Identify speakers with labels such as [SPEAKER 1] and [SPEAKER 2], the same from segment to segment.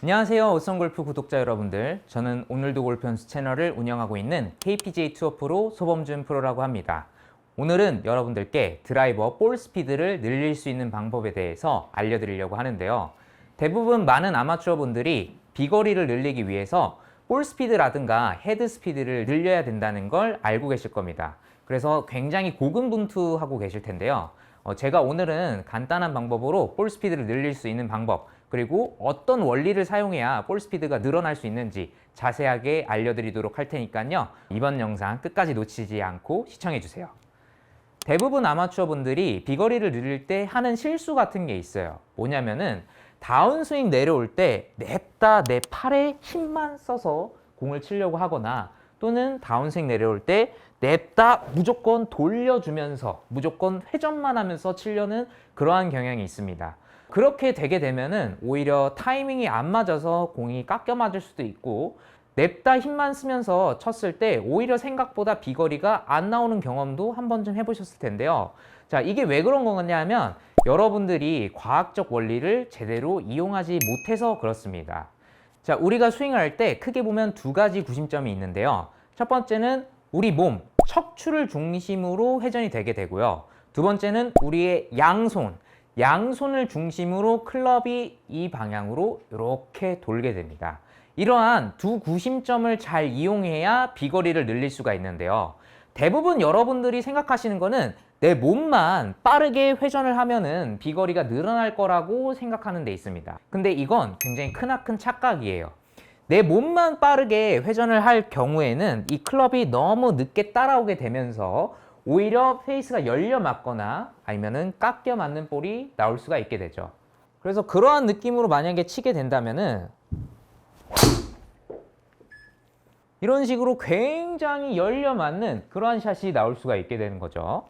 [SPEAKER 1] 안녕하세요. 오성골프 구독자 여러분들. 저는 오늘도 골프 연수 채널을 운영하고 있는 KPGA 투어 프로 소범준 프로라고 합니다. 오늘은 여러분들께 드라이버 볼 스피드를 늘릴 수 있는 방법에 대해서 알려드리려고 하는데요. 대부분 많은 아마추어 분들이 비거리를 늘리기 위해서 볼 스피드라든가 헤드 스피드를 늘려야 된다는 걸 알고 계실 겁니다. 그래서 굉장히 고군분투하고 계실 텐데요. 제가 오늘은 간단한 방법으로 볼 스피드를 늘릴 수 있는 방법, 그리고 어떤 원리를 사용해야 볼 스피드가 늘어날 수 있는지 자세하게 알려드리도록 할 테니까요. 이번 영상 끝까지 놓치지 않고 시청해주세요. 대부분 아마추어 분들이 비거리를 늘릴 때 하는 실수 같은 게 있어요. 뭐냐면은 다운스윙 내려올 때 냅다 내 팔에 힘만 써서 공을 치려고 하거나, 또는 다운스윙 내려올 때 냅다 무조건 돌려주면서 무조건 회전만 하면서 치려는 그러한 경향이 있습니다. 그렇게 되게 되면은 오히려 타이밍이 안 맞아서 공이 깎여 맞을 수도 있고, 냅다 힘만 쓰면서 쳤을 때 오히려 생각보다 비거리가 안 나오는 경험도 한 번쯤 해보셨을 텐데요. 자, 이게 왜 그런 거냐면 여러분들이 과학적 원리를 제대로 이용하지 못해서 그렇습니다. 자, 우리가 스윙을 할 때 크게 보면 두 가지 구심점이 있는데요. 첫 번째는 우리 몸, 척추를 중심으로 회전이 되게 되고요. 두 번째는 우리의 양손을 중심으로 클럽이 이 방향으로 이렇게 돌게 됩니다. 이러한 두 구심점을 잘 이용해야 비거리를 늘릴 수가 있는데요. 대부분 여러분들이 생각하시는 거는 내 몸만 빠르게 회전을 하면은 비거리가 늘어날 거라고 생각하는 데 있습니다. 근데 이건 굉장히 크나큰 착각이에요. 내 몸만 빠르게 회전을 할 경우에는 이 클럽이 너무 늦게 따라오게 되면서 오히려 페이스가 열려 맞거나 아니면은 깎여 맞는 볼이 나올 수가 있게 되죠. 그래서 그러한 느낌으로 만약에 치게 된다면은 이런 식으로 굉장히 열려 맞는 그러한 샷이 나올 수가 있게 되는 거죠.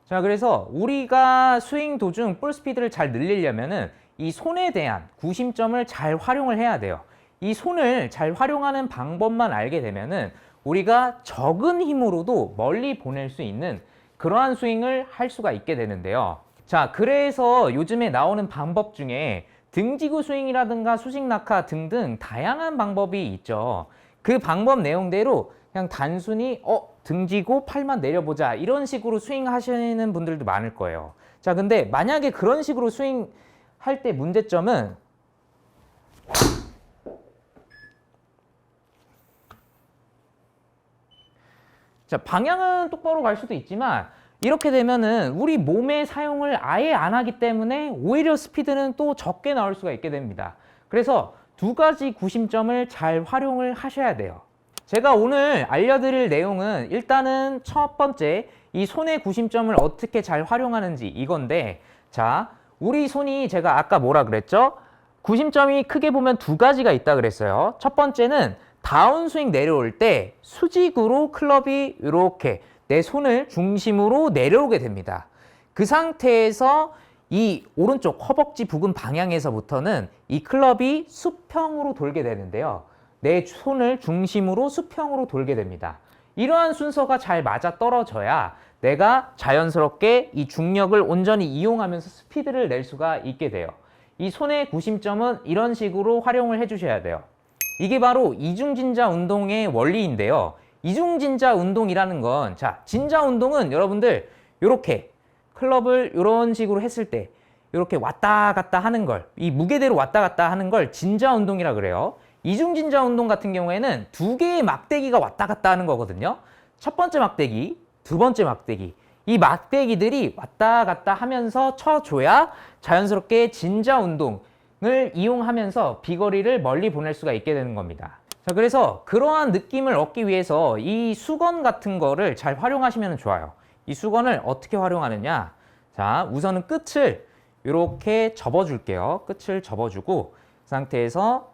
[SPEAKER 1] 자, 그래서 우리가 스윙 도중 볼 스피드를 잘 늘리려면은 이 손에 대한 구심점을 잘 활용을 해야 돼요. 이 손을 잘 활용하는 방법만 알게 되면은 우리가 적은 힘으로도 멀리 보낼 수 있는 그러한 스윙을 할 수가 있게 되는데요. 자, 그래서 요즘에 나오는 방법 중에 등지구 스윙이라든가 수직 낙하 등등 다양한 방법이 있죠. 그 방법 내용대로 그냥 단순히 등지고 팔만 내려보자 이런 식으로 스윙 하시는 분들도 많을 거예요. 자, 근데 만약에 그런 식으로 스윙 할 때 문제점은 자, 방향은 똑바로 갈 수도 있지만 이렇게 되면은 우리 몸의 사용을 아예 안 하기 때문에 오히려 스피드는 또 적게 나올 수가 있게 됩니다. 그래서 두 가지 구심점을 잘 활용을 하셔야 돼요. 제가 오늘 알려드릴 내용은 일단은 첫 번째, 이 손의 구심점을 어떻게 잘 활용하는지 이건데, 자, 우리 손이 제가 아까 뭐라 그랬죠? 구심점이 크게 보면 두 가지가 있다 그랬어요. 첫 번째는 다운스윙 내려올 때 수직으로 클럽이 이렇게 내 손을 중심으로 내려오게 됩니다. 그 상태에서 이 오른쪽 허벅지 부근 방향에서부터는 이 클럽이 수평으로 돌게 되는데요. 내 손을 중심으로 수평으로 돌게 됩니다. 이러한 순서가 잘 맞아 떨어져야 내가 자연스럽게 이 중력을 온전히 이용하면서 스피드를 낼 수가 있게 돼요. 이 손의 구심점은 이런 식으로 활용을 해주셔야 돼요. 이게 바로 이중진자 운동의 원리인데요. 이중진자 운동이라는 건, 자, 진자 운동은 여러분들 이렇게 클럽을 이런 식으로 했을 때 이렇게 왔다 갔다 하는 걸, 이 무게대로 왔다 갔다 하는 걸 진자 운동이라 그래요. 이중진자 운동 같은 경우에는 두 개의 막대기가 왔다 갔다 하는 거거든요. 첫 번째 막대기, 두 번째 막대기. 이 막대기들이 왔다 갔다 하면서 쳐줘야 자연스럽게 진자 운동을 이용하면서 비거리를 멀리 보낼 수가 있게 되는 겁니다. 자, 그래서 그러한 느낌을 얻기 위해서 이 수건 같은 거를 잘 활용하시면 좋아요. 이 수건을 어떻게 활용하느냐? 자, 우선은 끝을 이렇게 접어줄게요. 끝을 접어주고 그 상태에서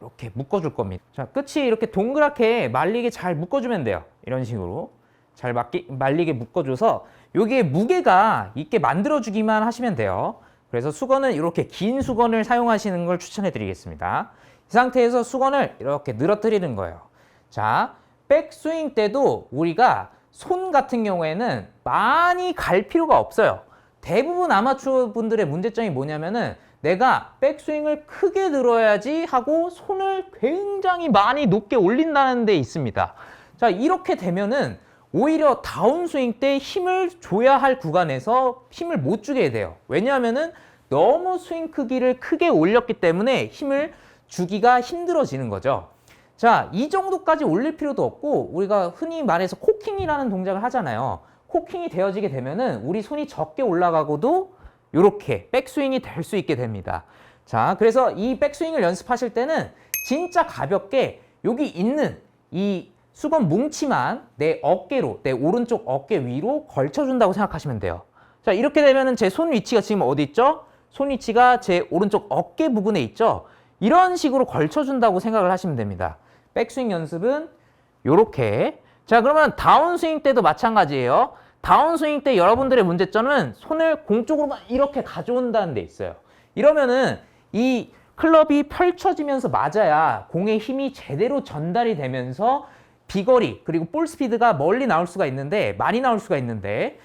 [SPEAKER 1] 이렇게 묶어줄 겁니다. 자, 끝이 이렇게 동그랗게 말리게 잘 묶어주면 돼요. 이런 식으로 잘 말리게 묶어줘서 여기에 무게가 있게 만들어주기만 하시면 돼요. 그래서 수건은 이렇게 긴 수건을 사용하시는 걸 추천해 드리겠습니다. 이 상태에서 수건을 이렇게 늘어뜨리는 거예요. 자, 백스윙 때도 우리가 손 같은 경우에는 많이 갈 필요가 없어요. 대부분 아마추어 분들의 문제점이 뭐냐면은 내가 백스윙을 크게 들어야지 하고 손을 굉장히 많이 높게 올린다는 데 있습니다. 자, 이렇게 되면은 오히려 다운스윙 때 힘을 줘야 할 구간에서 힘을 못 주게 돼요. 왜냐하면은 너무 스윙 크기를 크게 올렸기 때문에 힘을 주기가 힘들어지는 거죠. 자, 이 정도까지 올릴 필요도 없고 우리가 흔히 말해서 코킹이라는 동작을 하잖아요. 코킹이 되어지게 되면은 우리 손이 적게 올라가고도 이렇게 백스윙이 될 수 있게 됩니다. 자, 그래서 이 백스윙을 연습하실 때는 진짜 가볍게 여기 있는 이 수건 뭉치만 내 어깨로, 내 오른쪽 어깨 위로 걸쳐준다고 생각하시면 돼요. 자, 이렇게 되면은 제 손 위치가 지금 어디 있죠? 손 위치가 제 오른쪽 어깨 부분에 있죠? 이런 식으로 걸쳐준다고 생각을 하시면 됩니다. 백스윙 연습은 이렇게. 자, 그러면 다운스윙 때도 마찬가지예요. 다운스윙 때 여러분들의 문제점은 손을 공 쪽으로만 이렇게 가져온다는 데 있어요. 이러면은 이 클럽이 펼쳐지면서 맞아야 공의 힘이 제대로 전달이 되면서 비거리 그리고 볼 스피드가 멀리 나올 수가 있는데, 많이 나올 수가 있는데,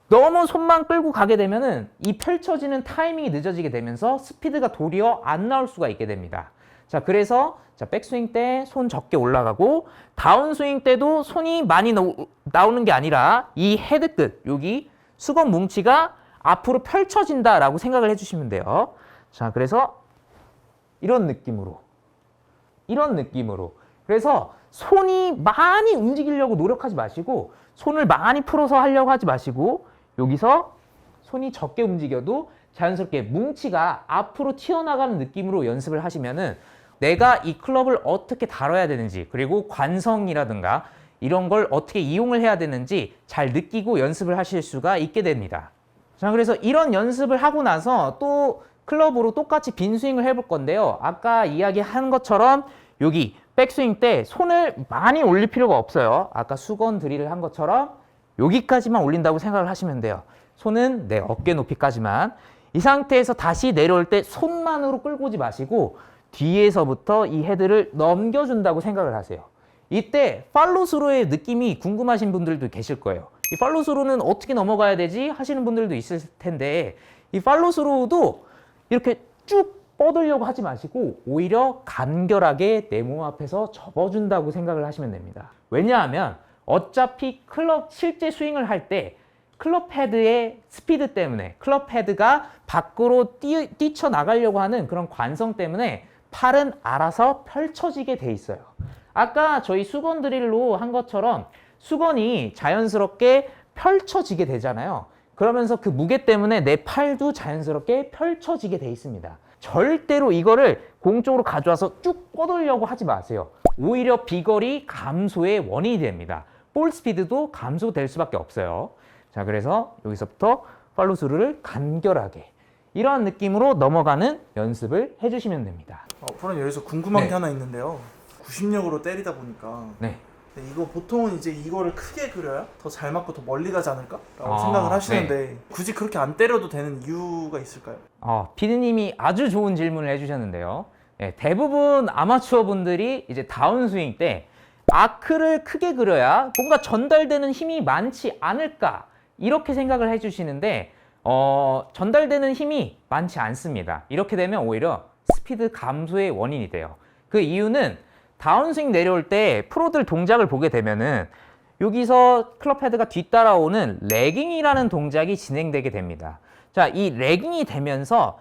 [SPEAKER 1] 너무 손만 끌고 가게 되면은 이 펼쳐지는 타이밍이 늦어지게 되면서 스피드가 도리어 안 나올 수가 있게 됩니다. 자, 그래서 백스윙 때 손 적게 올라가고 다운스윙 때도 손이 많이 나오는 게 아니라 이 헤드 끝, 여기 수건 뭉치가 앞으로 펼쳐진다라고 생각을 해주시면 돼요. 자, 그래서 이런 느낌으로. 그래서 손이 많이 움직이려고 노력하지 마시고, 손을 많이 풀어서 하려고 하지 마시고, 여기서 손이 적게 움직여도 자연스럽게 뭉치가 앞으로 튀어나가는 느낌으로 연습을 하시면은 내가 이 클럽을 어떻게 다뤄야 되는지, 그리고 관성이라든가 이런 걸 어떻게 이용을 해야 되는지 잘 느끼고 연습을 하실 수가 있게 됩니다. 자, 그래서 이런 연습을 하고 나서 또 클럽으로 똑같이 빈 스윙을 해볼 건데요. 아까 이야기한 것처럼 여기 백스윙 때 손을 많이 올릴 필요가 없어요. 아까 수건 드릴을 한 것처럼 여기까지만 올린다고 생각을 하시면 돼요. 손은 내 어깨 높이까지만. 이 상태에서 다시 내려올 때 손만으로 끌고 오지 마시고 뒤에서부터 이 헤드를 넘겨준다고 생각을 하세요. 이때 팔로스루의 느낌이 궁금하신 분들도 계실 거예요. 이 팔로스루는 어떻게 넘어가야 되지 하시는 분들도 있을 텐데, 이 팔로스루도 이렇게 쭉 뻗으려고 하지 마시고 오히려 간결하게 내 몸 앞에서 접어준다고 생각을 하시면 됩니다. 왜냐하면 어차피 클럽 실제 스윙을 할 때 클럽 헤드의 스피드 때문에, 클럽 헤드가 밖으로 뛰쳐나가려고 하는 그런 관성 때문에 팔은 알아서 펼쳐지게 돼 있어요. 아까 저희 수건 드릴로 한 것처럼 수건이 자연스럽게 펼쳐지게 되잖아요. 그러면서 그 무게 때문에 내 팔도 자연스럽게 펼쳐지게 돼 있습니다. 절대로 이거를 공 쪽으로 가져와서 쭉 뻗으려고 하지 마세요. 오히려 비거리 감소의 원인이 됩니다. 볼 스피드도 감소될 수밖에 없어요. 자, 그래서 여기서부터 팔로스루를 간결하게 이러한 느낌으로 넘어가는 연습을 해주시면 됩니다.
[SPEAKER 2] 프로님, 여기서 궁금한 게 하나 있는데요. 구심력으로 때리다 보니까 이거 보통은 이제 이거를 크게 그려야 더 잘 맞고 더 멀리 가지 않을까라고 생각을 하시는데 굳이 그렇게 안 때려도 되는 이유가 있을까요?
[SPEAKER 1] 피디님이 아주 좋은 질문을 해주셨는데요. 대부분 아마추어 분들이 이제 다운스윙 때 아크를 크게 그려야 뭔가 전달되는 힘이 많지 않을까 이렇게 생각을 해주시는데 전달되는 힘이 많지 않습니다. 이렇게 되면 오히려 스피드 감소의 원인이 돼요. 그 이유는 다운스윙 내려올 때 프로들 동작을 보게 되면은 여기서 클럽 헤드가 뒤따라오는 레깅이라는 동작이 진행되게 됩니다. 자, 이 레깅이 되면서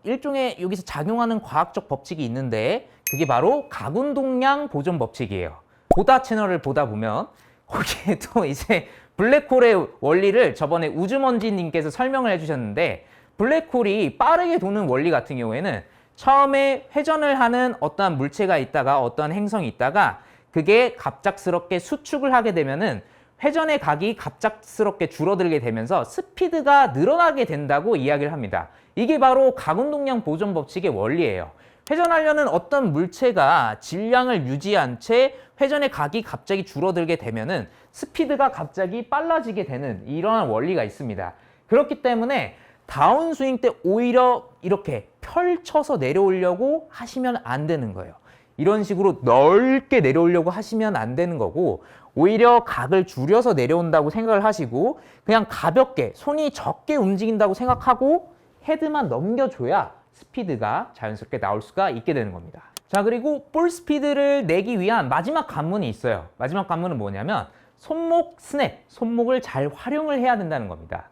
[SPEAKER 1] 일종의 여기서 작용하는 과학적 법칙이 있는데 그게 바로 각운동량 보존 법칙이에요. 보다 채널을 보다 보면 거기에 또 이제 블랙홀의 원리를 저번에 우주먼지님께서 설명을 해주셨는데, 블랙홀이 빠르게 도는 원리 같은 경우에는 처음에 회전을 하는 어떠한 물체가 있다가 어떠한 행성이 있다가 그게 갑작스럽게 수축을 하게 되면은 회전의 각이 갑작스럽게 줄어들게 되면서 스피드가 늘어나게 된다고 이야기를 합니다. 이게 바로 각운동량 보존 법칙의 원리예요. 회전하려는 어떤 물체가 질량을 유지한 채 회전의 각이 갑자기 줄어들게 되면은 스피드가 갑자기 빨라지게 되는 이러한 원리가 있습니다. 그렇기 때문에 다운스윙 때 오히려 이렇게 펼쳐서 내려오려고 하시면 안 되는 거예요. 이런 식으로 넓게 내려오려고 하시면 안 되는 거고, 오히려 각을 줄여서 내려온다고 생각을 하시고 그냥 가볍게 손이 적게 움직인다고 생각하고 헤드만 넘겨줘야 스피드가 자연스럽게 나올 수가 있게 되는 겁니다. 자, 그리고 볼 스피드를 내기 위한 마지막 관문이 있어요. 마지막 관문은 뭐냐면 손목 스냅, 손목을 잘 활용을 해야 된다는 겁니다.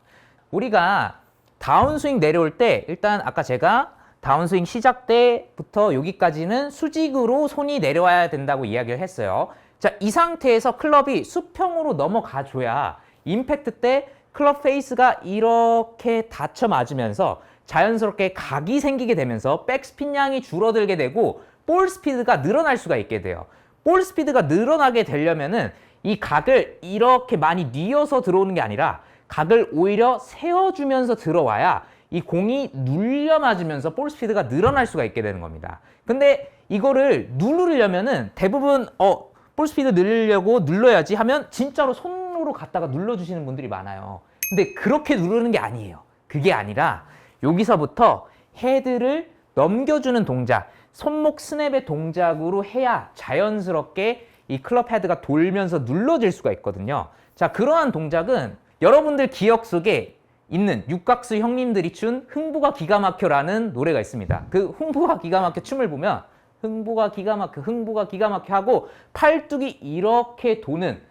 [SPEAKER 1] 우리가 다운스윙 내려올 때 일단 아까 제가 다운스윙 시작 때부터 여기까지는 수직으로 손이 내려와야 된다고 이야기를 했어요. 자, 이 상태에서 클럽이 수평으로 넘어가 줘야 임팩트 때 클럽 페이스가 이렇게 닫혀 맞으면서 자연스럽게 각이 생기게 되면서 백스핀 양이 줄어들게 되고 볼 스피드가 늘어날 수가 있게 돼요. 볼 스피드가 늘어나게 되려면은 이 각을 이렇게 많이 뉘어서 들어오는 게 아니라 각을 오히려 세워주면서 들어와야 이 공이 눌려 맞으면서 볼 스피드가 늘어날 수가 있게 되는 겁니다. 근데 이거를 누르려면은 대부분 볼 스피드 늘리려고 눌러야지 하면 진짜로 손으로 갖다가 눌러주시는 분들이 많아요. 근데 그렇게 누르는 게 아니에요. 그게 아니라 여기서부터 헤드를 넘겨주는 동작, 손목 스냅의 동작으로 해야 자연스럽게 이 클럽 헤드가 돌면서 눌러질 수가 있거든요. 자, 그러한 동작은 여러분들 기억 속에 있는 육각수 형님들이 춘 흥부가 기가 막혀라는 노래가 있습니다. 그 흥부가 기가 막혀 춤을 보면 흥부가 기가 막혀, 흥부가 기가 막혀 하고 팔뚝이 이렇게 도는,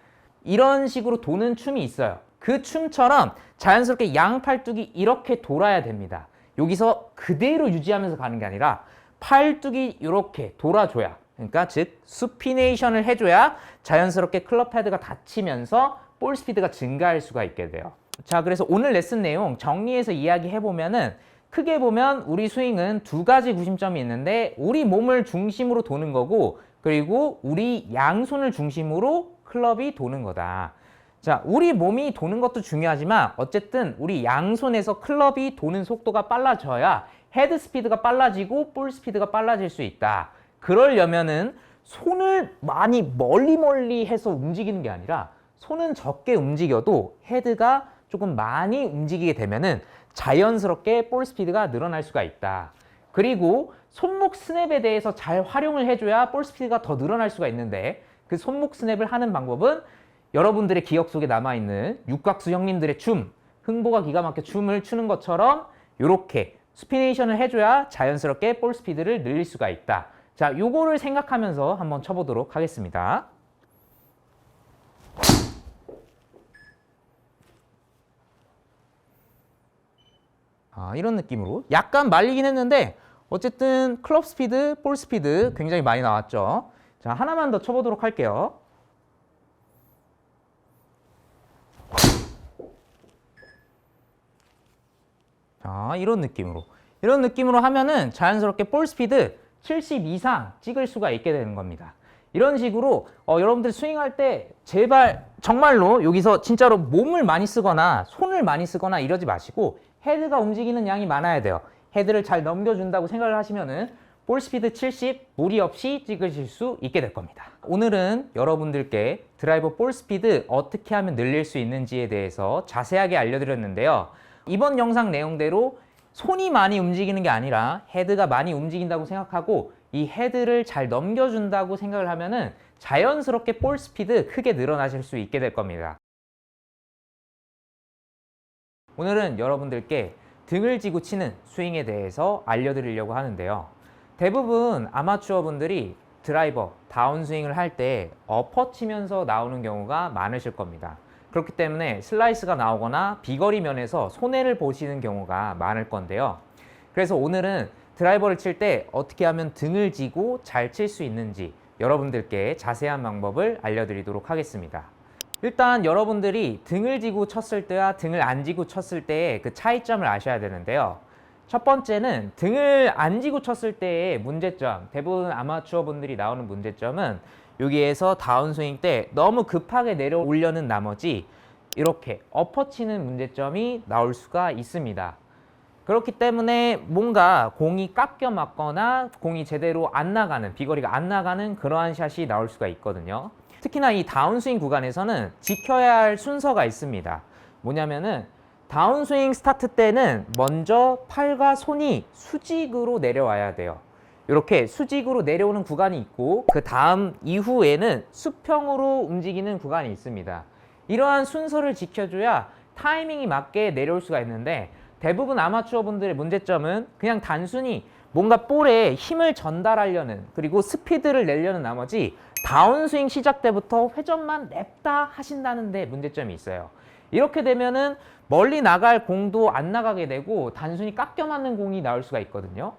[SPEAKER 1] 이런 식으로 도는 춤이 있어요. 그 춤처럼 자연스럽게 양 팔뚝이 이렇게 돌아야 됩니다. 여기서 그대로 유지하면서 가는 게 아니라 팔뚝이 이렇게 돌아줘야, 그러니까 즉 수피네이션을 해줘야 자연스럽게 클럽 헤드가 닫히면서 볼 스피드가 증가할 수가 있게 돼요. 자, 그래서 오늘 레슨 내용 정리해서 이야기해보면은 크게 보면 우리 스윙은 두 가지 구심점이 있는데 우리 몸을 중심으로 도는 거고, 그리고 우리 양손을 중심으로 클럽이 도는 거다. 자, 우리 몸이 도는 것도 중요하지만 어쨌든 우리 양손에서 클럽이 도는 속도가 빨라져야 헤드 스피드가 빨라지고 볼 스피드가 빨라질 수 있다. 그러려면은 손을 많이 멀리 해서 움직이는 게 아니라 손은 적게 움직여도 헤드가 조금 많이 움직이게 되면은 자연스럽게 볼 스피드가 늘어날 수가 있다. 그리고 손목 스냅에 대해서 잘 활용을 해줘야 볼 스피드가 더 늘어날 수가 있는데, 그 손목 스냅을 하는 방법은 여러분들의 기억 속에 남아있는 육각수 형님들의 춤, 흥보가 기가 막혀 춤을 추는 것처럼 이렇게 스피네이션을 해줘야 자연스럽게 볼 스피드를 늘릴 수가 있다. 자, 요거를 생각하면서 한번 쳐보도록 하겠습니다. 이런 느낌으로 약간 말리긴 했는데 어쨌든 클럽 스피드, 볼 스피드 굉장히 많이 나왔죠. 자, 하나만 더 쳐보도록 할게요. 자, 이런 느낌으로 하면은 자연스럽게 볼 스피드 70 이상 찍을 수가 있게 되는 겁니다. 이런 식으로 여러분들 스윙할 때 제발 정말로 여기서 진짜로 몸을 많이 쓰거나 손을 많이 쓰거나 이러지 마시고 헤드가 움직이는 양이 많아야 돼요. 헤드를 잘 넘겨준다고 생각을 하시면은 볼 스피드 70 무리 없이 찍으실 수 있게 될 겁니다. 오늘은 여러분들께 드라이버 볼 스피드 어떻게 하면 늘릴 수 있는지에 대해서 자세하게 알려드렸는데요. 이번 영상 내용대로 손이 많이 움직이는 게 아니라 헤드가 많이 움직인다고 생각하고 이 헤드를 잘 넘겨준다고 생각을 하면은 자연스럽게 볼 스피드 크게 늘어나실 수 있게 될 겁니다. 오늘은 여러분들께 등을 쥐고 치는 스윙에 대해서 알려드리려고 하는데요. 대부분 아마추어 분들이 드라이버, 다운스윙을 할 때 엎어 치면서 나오는 경우가 많으실 겁니다. 그렇기 때문에 슬라이스가 나오거나 비거리 면에서 손해를 보시는 경우가 많을 건데요. 그래서 오늘은 드라이버를 칠 때 어떻게 하면 등을 쥐고 잘 칠 수 있는지 여러분들께 자세한 방법을 알려드리도록 하겠습니다. 일단 여러분들이 등을 쥐고 쳤을 때와 등을 안 쥐고 쳤을 때의 그 차이점을 아셔야 되는데요. 첫 번째는 등을 안 쥐고 쳤을 때의 문제점, 대부분 아마추어 분들이 나오는 문제점은 여기에서 다운스윙 때 너무 급하게 내려오려는 나머지 이렇게 엎어치는 문제점이 나올 수가 있습니다. 그렇기 때문에 뭔가 공이 깎여 맞거나 공이 제대로 안 나가는, 비거리가 안 나가는 그러한 샷이 나올 수가 있거든요. 특히나 이 다운스윙 구간에서는 지켜야 할 순서가 있습니다. 뭐냐면은 다운스윙 스타트 때는 먼저 팔과 손이 수직으로 내려와야 돼요. 이렇게 수직으로 내려오는 구간이 있고 그 다음 이후에는 수평으로 움직이는 구간이 있습니다. 이러한 순서를 지켜줘야 타이밍이 맞게 내려올 수가 있는데 대부분 아마추어 분들의 문제점은 그냥 단순히 뭔가 볼에 힘을 전달하려는 그리고 스피드를 내려는 나머지 다운스윙 시작 때부터 회전만 냅다 하신다는 데 문제점이 있어요. 이렇게 되면은 멀리 나갈 공도 안 나가게 되고 단순히 깎여 맞는 공이 나올 수가 있거든요.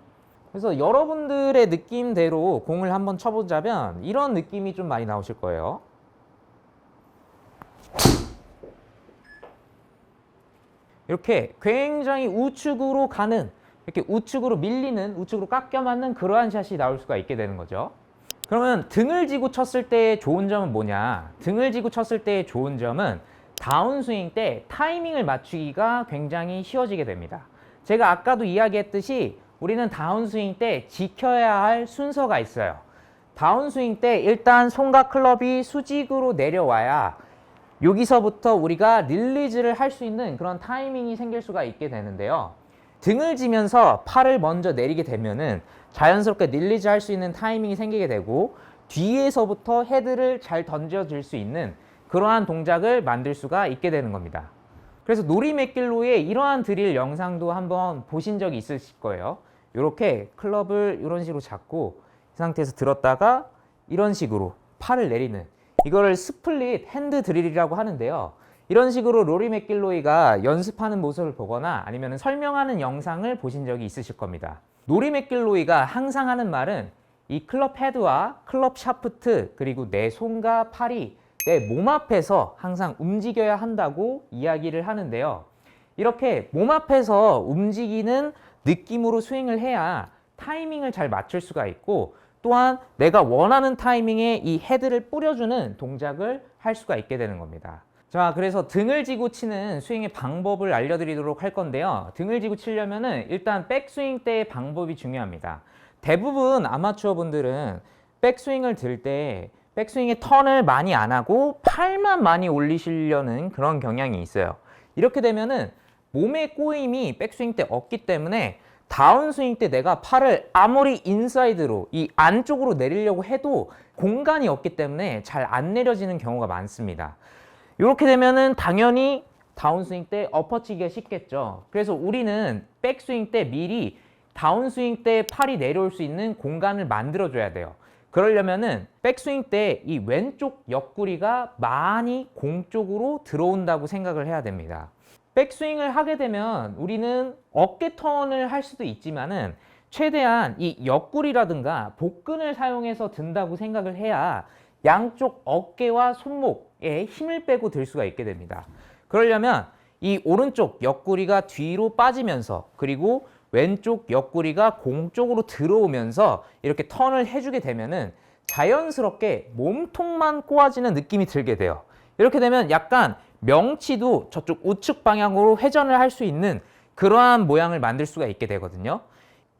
[SPEAKER 1] 그래서 여러분들의 느낌대로 공을 한번 쳐보자면 이런 느낌이 좀 많이 나오실 거예요. 이렇게 굉장히 우측으로 가는, 이렇게 우측으로 밀리는, 우측으로 깎여 맞는 그러한 샷이 나올 수가 있게 되는 거죠. 그러면 등을 지고 쳤을 때의 좋은 점은 뭐냐? 등을 지고 쳤을 때의 좋은 점은 다운스윙 때 타이밍을 맞추기가 굉장히 쉬워지게 됩니다. 제가 아까도 이야기했듯이 우리는 다운스윙 때 지켜야 할 순서가 있어요. 다운스윙 때 일단 손과 클럽이 수직으로 내려와야 여기서부터 우리가 릴리즈를 할 수 있는 그런 타이밍이 생길 수가 있게 되는데요. 등을 지면서 팔을 먼저 내리게 되면은 자연스럽게 릴리즈 할 수 있는 타이밍이 생기게 되고 뒤에서부터 헤드를 잘 던져줄 수 있는 그러한 동작을 만들 수가 있게 되는 겁니다. 그래서 노리 맥길로의 이러한 드릴 영상도 한번 보신 적이 있으실 거예요. 이렇게 클럽을 이런 식으로 잡고 이 상태에서 들었다가 이런 식으로 팔을 내리는, 이거를 스플릿 핸드 드릴이라고 하는데요. 이런 식으로 로리 맥길로이가 연습하는 모습을 보거나 아니면 설명하는 영상을 보신 적이 있으실 겁니다. 로리 맥길로이가 항상 하는 말은 이 클럽 헤드와 클럽 샤프트 그리고 내 손과 팔이 내 몸 앞에서 항상 움직여야 한다고 이야기를 하는데요. 이렇게 몸 앞에서 움직이는 느낌으로 스윙을 해야 타이밍을 잘 맞출 수가 있고 또한 내가 원하는 타이밍에 이 헤드를 뿌려주는 동작을 할 수가 있게 되는 겁니다. 자, 그래서 등을 지고 치는 스윙의 방법을 알려드리도록 할 건데요. 등을 지고 치려면은 일단 백스윙 때의 방법이 중요합니다. 대부분 아마추어 분들은 백스윙을 들 때 백스윙의 턴을 많이 안 하고 팔만 많이 올리시려는 그런 경향이 있어요. 이렇게 되면은 몸의 꼬임이 백스윙 때 없기 때문에 다운스윙 때 내가 팔을 아무리 인사이드로 이 안쪽으로 내리려고 해도 공간이 없기 때문에 잘 안 내려지는 경우가 많습니다. 이렇게 되면은 당연히 다운스윙 때 엎어치기가 쉽겠죠. 그래서 우리는 백스윙 때 미리 다운스윙 때 팔이 내려올 수 있는 공간을 만들어줘야 돼요. 그러려면은 백스윙 때 이 왼쪽 옆구리가 많이 공 쪽으로 들어온다고 생각을 해야 됩니다. 백스윙을 하게 되면 우리는 어깨 턴을 할 수도 있지만은 최대한 이 옆구리라든가 복근을 사용해서 든다고 생각을 해야 양쪽 어깨와 손목에 힘을 빼고 들 수가 있게 됩니다. 그러려면 이 오른쪽 옆구리가 뒤로 빠지면서 그리고 왼쪽 옆구리가 공 쪽으로 들어오면서 이렇게 턴을 해주게 되면은 자연스럽게 몸통만 꼬아지는 느낌이 들게 돼요. 이렇게 되면 약간 명치도 저쪽 우측 방향으로 회전을 할 수 있는 그러한 모양을 만들 수가 있게 되거든요.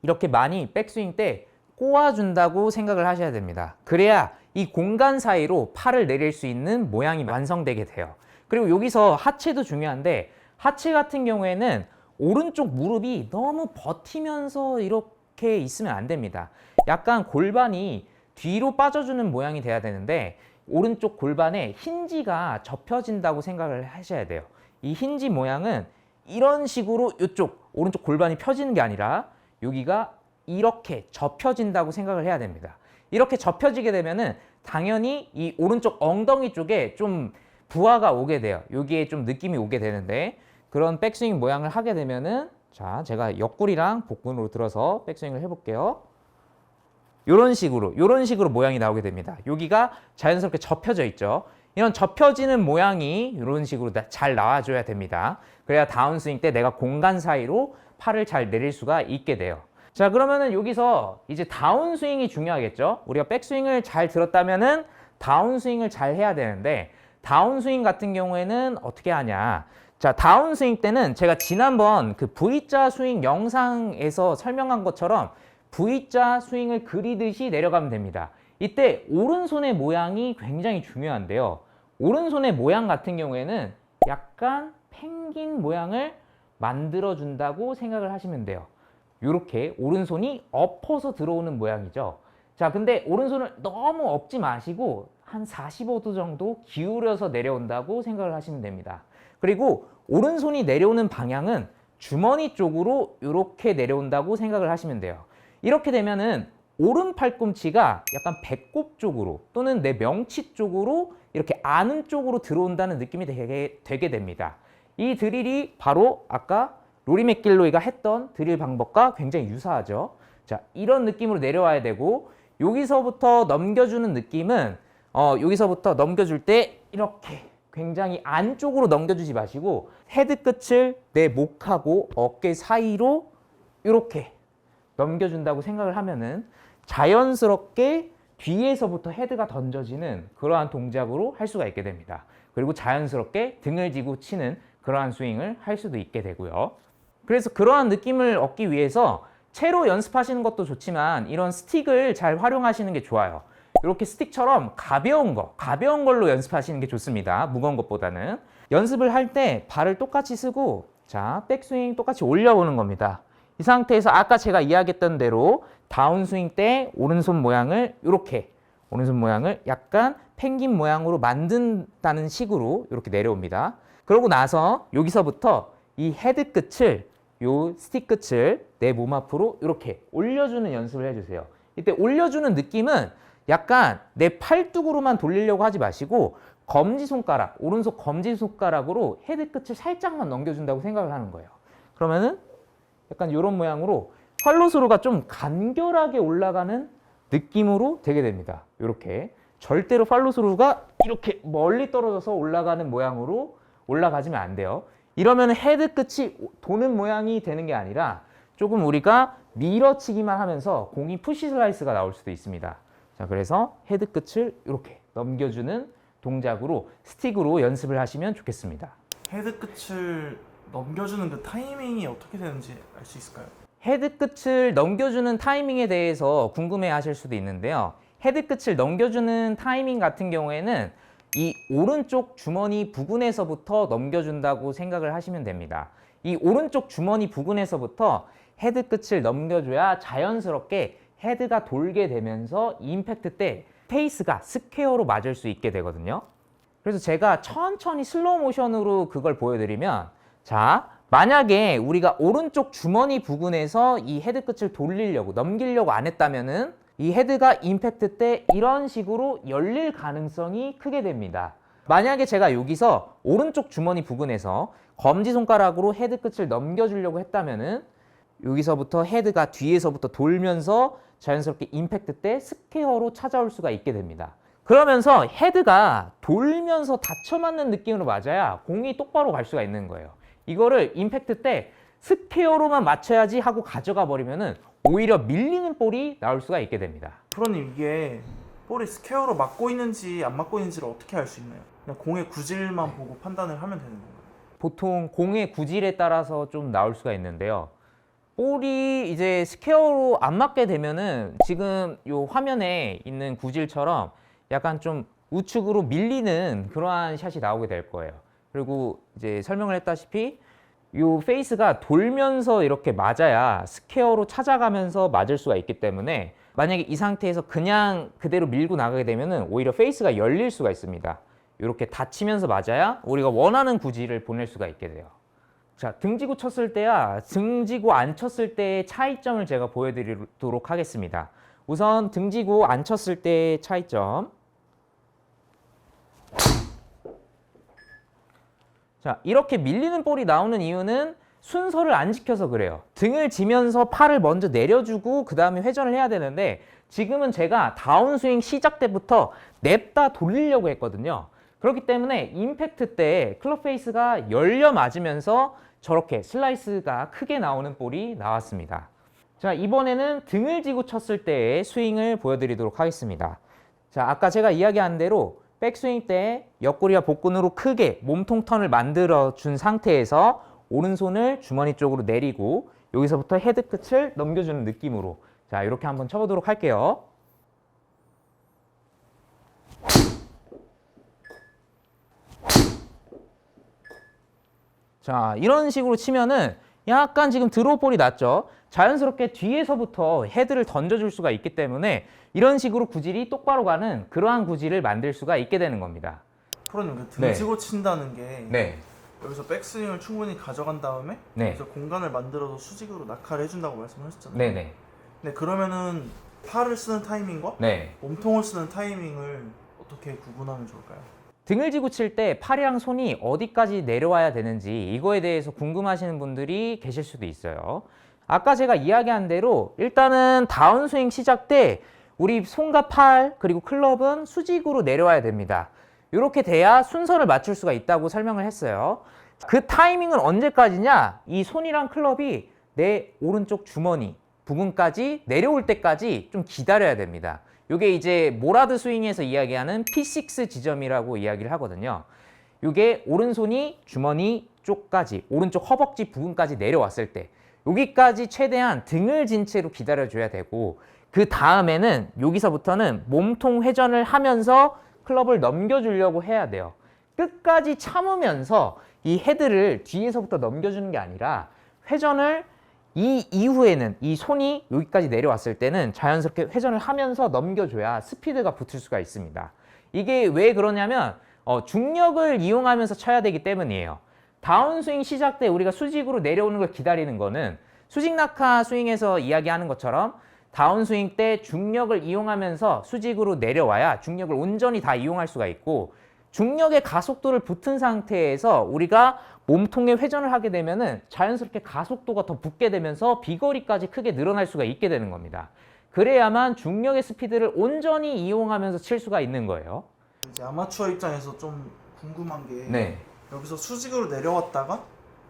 [SPEAKER 1] 이렇게 많이 백스윙 때 꼬아준다고 생각을 하셔야 됩니다. 그래야 이 공간 사이로 팔을 내릴 수 있는 모양이 완성되게 돼요. 그리고 여기서 하체도 중요한데 하체 같은 경우에는 오른쪽 무릎이 너무 버티면서 이렇게 있으면 안 됩니다. 약간 골반이 뒤로 빠져주는 모양이 돼야 되는데 오른쪽 골반에 힌지가 접혀진다고 생각을 하셔야 돼요. 이 힌지 모양은 이런 식으로 이쪽 오른쪽 골반이 펴지는 게 아니라 여기가 이렇게 접혀진다고 생각을 해야 됩니다. 이렇게 접혀지게 되면은 당연히 이 오른쪽 엉덩이 쪽에 좀 부하가 오게 돼요. 여기에 좀 느낌이 오게 되는데 그런 백스윙 모양을 하게 되면은 자, 제가 옆구리랑 복근으로 들어서 백스윙을 해볼게요. 이런 식으로 모양이 나오게 됩니다. 여기가 자연스럽게 접혀져 있죠. 이런 접혀지는 모양이 이런 식으로 잘 나와줘야 됩니다. 그래야 다운스윙 때 내가 공간 사이로 팔을 잘 내릴 수가 있게 돼요. 자, 그러면은 여기서 이제 다운스윙이 중요하겠죠. 우리가 백스윙을 잘 들었다면은 다운스윙을 잘 해야 되는데 다운스윙 같은 경우에는 어떻게 하냐. 자, 다운스윙 때는 제가 지난번 그 V자 스윙 영상에서 설명한 것처럼 V자 스윙을 그리듯이 내려가면 됩니다. 이때 오른손의 모양이 굉장히 중요한데요. 오른손의 모양 같은 경우에는 약간 펭귄 모양을 만들어준다고 생각을 하시면 돼요. 이렇게 오른손이 엎어서 들어오는 모양이죠. 자, 근데 오른손을 너무 엎지 마시고 한 45도 정도 기울여서 내려온다고 생각을 하시면 됩니다. 그리고 오른손이 내려오는 방향은 주머니 쪽으로 이렇게 내려온다고 생각을 하시면 돼요. 이렇게 되면은 오른 팔꿈치가 약간 배꼽 쪽으로 또는 내 명치 쪽으로 이렇게 아는 쪽으로 들어온다는 느낌이 되게 됩니다. 이 드릴이 바로 아까 로리 맥길로이가 했던 드릴 방법과 굉장히 유사하죠. 자, 이런 느낌으로 내려와야 되고, 여기서부터 넘겨주는 느낌은 여기서부터 넘겨줄 때 이렇게 굉장히 안쪽으로 넘겨주지 마시고 헤드 끝을 내 목하고 어깨 사이로 이렇게 넘겨준다고 생각을 하면은 자연스럽게 뒤에서부터 헤드가 던져지는 그러한 동작으로 할 수가 있게 됩니다. 그리고 자연스럽게 등을 쥐고 치는 그러한 스윙을 할 수도 있게 되고요. 그래서 그러한 느낌을 얻기 위해서 채로 연습하시는 것도 좋지만 이런 스틱을 잘 활용하시는 게 좋아요. 이렇게 스틱처럼 가벼운 걸로 연습하시는 게 좋습니다. 무거운 것보다는. 연습을 할 때 발을 똑같이 쓰고, 자, 백스윙 똑같이 올려보는 겁니다. 이 상태에서 아까 제가 이야기했던 대로 다운스윙 때 오른손 모양을 이렇게, 오른손 모양을 약간 펭귄 모양으로 만든다는 식으로 이렇게 내려옵니다. 그러고 나서 여기서부터 이 헤드 끝을, 요 스틱 끝을 내 몸 앞으로 이렇게 올려주는 연습을 해주세요. 이때 올려주는 느낌은 약간 내 팔뚝으로만 돌리려고 하지 마시고 검지손가락, 오른손 검지손가락으로 헤드 끝을 살짝만 넘겨준다고 생각을 하는 거예요. 그러면은 약간 이런 모양으로 팔로스루가 좀 간결하게 올라가는 느낌으로 되게 됩니다. 이렇게 절대로 팔로스루가 이렇게 멀리 떨어져서 올라가는 모양으로 올라가지면 안 돼요. 이러면 헤드 끝이 도는 모양이 되는 게 아니라 조금 우리가 밀어치기만 하면서 공이 푸시 슬라이스가 나올 수도 있습니다. 자, 그래서 헤드 끝을 이렇게 넘겨주는 동작으로 스틱으로 연습을 하시면 좋겠습니다.
[SPEAKER 2] 헤드 끝을 넘겨주는 그 타이밍이 어떻게 되는지 알 수 있을까요?
[SPEAKER 1] 헤드 끝을 넘겨주는 타이밍에 대해서 궁금해 하실 수도 있는데요. 헤드 끝을 넘겨주는 타이밍 같은 경우에는 이 오른쪽 주머니 부근에서부터 넘겨준다고 생각을 하시면 됩니다. 이 오른쪽 주머니 부근에서부터 헤드 끝을 넘겨줘야 자연스럽게 헤드가 돌게 되면서 임팩트 때 페이스가 스퀘어로 맞을 수 있게 되거든요. 그래서 제가 천천히 슬로우 모션으로 그걸 보여드리면, 자, 만약에 우리가 오른쪽 주머니 부근에서 이 헤드 끝을 돌리려고 넘기려고 안 했다면은 이 헤드가 임팩트 때 이런 식으로 열릴 가능성이 크게 됩니다. 만약에 제가 여기서 오른쪽 주머니 부근에서 검지손가락으로 헤드 끝을 넘겨주려고 했다면은 여기서부터 헤드가 뒤에서부터 돌면서 자연스럽게 임팩트 때 스퀘어로 찾아올 수가 있게 됩니다. 그러면서 헤드가 돌면서 닫혀 맞는 느낌으로 맞아야 공이 똑바로 갈 수가 있는 거예요. 이거를 임팩트 때 스퀘어로만 맞춰야지 하고 가져가 버리면은 오히려 밀리는 볼이 나올 수가 있게 됩니다.
[SPEAKER 2] 프로님, 이게 볼이 스퀘어로 맞고 있는지 안 맞고 있는지를 어떻게 알 수 있나요? 그냥 공의 구질만 보고 판단을 하면 되는 건가요?
[SPEAKER 1] 보통 공의 구질에 따라서 좀 나올 수가 있는데요. 볼이 이제 스퀘어로 안 맞게 되면은 지금 요 화면에 있는 구질처럼 약간 좀 우측으로 밀리는 그러한 샷이 나오게 될 거예요. 그리고 이제 설명을 했다시피 요 페이스가 돌면서 이렇게 맞아야 스퀘어로 찾아가면서 맞을 수가 있기 때문에 만약에 이 상태에서 그냥 그대로 밀고 나가게 되면은 오히려 페이스가 열릴 수가 있습니다. 이렇게 닫히면서 맞아야 우리가 원하는 구질을 보낼 수가 있게 돼요. 자, 등지고 쳤을 때야 등지고 안 쳤을 때의 차이점을 제가 보여드리도록 하겠습니다. 우선 등지고 안 쳤을 때의 차이점. 자, 이렇게 밀리는 볼이 나오는 이유는 순서를 안 지켜서 그래요. 등을 지면서 팔을 먼저 내려주고 그 다음에 회전을 해야 되는데 지금은 제가 다운스윙 시작 때부터 냅다 돌리려고 했거든요. 그렇기 때문에 임팩트 때 클럽 페이스가 열려 맞으면서 저렇게 슬라이스가 크게 나오는 볼이 나왔습니다. 자, 이번에는 등을 쥐고 쳤을 때의 스윙을 보여드리도록 하겠습니다. 자, 아까 제가 이야기한 대로 백스윙 때 옆구리와 복근으로 크게 몸통 턴을 만들어 준 상태에서 오른손을 주머니 쪽으로 내리고 여기서부터 헤드 끝을 넘겨주는 느낌으로, 자, 이렇게 한번 쳐보도록 할게요. 자, 이런 식으로 치면은 약간 지금 드로우 볼이 났죠. 자연스럽게 뒤에서부터 헤드를 던져줄 수가 있기 때문에 이런 식으로 구질이 똑바로 가는 그러한 구질을 만들 수가 있게 되는 겁니다.
[SPEAKER 2] 프로님, 그
[SPEAKER 1] 네.
[SPEAKER 2] 등지고 친다는 게
[SPEAKER 1] 네.
[SPEAKER 2] 여기서 백스윙을 충분히 가져간 다음에
[SPEAKER 1] 네.
[SPEAKER 2] 여기서 공간을 만들어서 수직으로 낙하를 해준다고 말씀하셨잖아요.
[SPEAKER 1] 네네.
[SPEAKER 2] 네, 그러면은 팔을 쓰는 타이밍과
[SPEAKER 1] 네.
[SPEAKER 2] 몸통을 쓰는 타이밍을 어떻게 구분하면 좋을까요?
[SPEAKER 1] 등을 쥐고 칠 때 팔이랑 손이 어디까지 내려와야 되는지 이거에 대해서 궁금하시는 분들이 계실 수도 있어요. 아까 제가 이야기한 대로 일단은 다운스윙 시작 때 우리 손과 팔 그리고 클럽은 수직으로 내려와야 됩니다. 이렇게 돼야 순서를 맞출 수가 있다고 설명을 했어요. 그 타이밍은 언제까지냐? 이 손이랑 클럽이 내 오른쪽 주머니 부분까지 내려올 때까지 좀 기다려야 됩니다. 이게 이제 모라드 스윙에서 이야기하는 P6 지점이라고 이야기를 하거든요. 이게 오른손이 주머니 쪽까지, 오른쪽 허벅지 부분까지 내려왔을 때 여기까지 최대한 등을 진 채로 기다려줘야 되고, 그 다음에는 여기서부터는 몸통 회전을 하면서 클럽을 넘겨주려고 해야 돼요. 끝까지 참으면서 이 헤드를 뒤에서부터 넘겨주는 게 아니라 회전을 이 이후에는 이 손이 여기까지 내려왔을 때는 자연스럽게 회전을 하면서 넘겨줘야 스피드가 붙을 수가 있습니다. 이게 왜 그러냐면 중력을 이용하면서 쳐야 되기 때문이에요. 다운스윙 시작 때 우리가 수직으로 내려오는 걸 기다리는 거는 수직 낙하 스윙에서 이야기하는 것처럼 다운스윙 때 중력을 이용하면서 수직으로 내려와야 중력을 온전히 다 이용할 수가 있고, 중력의 가속도를 붙은 상태에서 우리가 몸통에 회전을 하게 되면은 자연스럽게 가속도가 더 붙게 되면서 비거리까지 크게 늘어날 수가 있게 되는 겁니다. 그래야만 중력의 스피드를 온전히 이용하면서 칠 수가 있는 거예요.
[SPEAKER 2] 이제 아마추어 입장에서 좀 궁금한 게
[SPEAKER 1] 네.
[SPEAKER 2] 여기서 수직으로 내려왔다가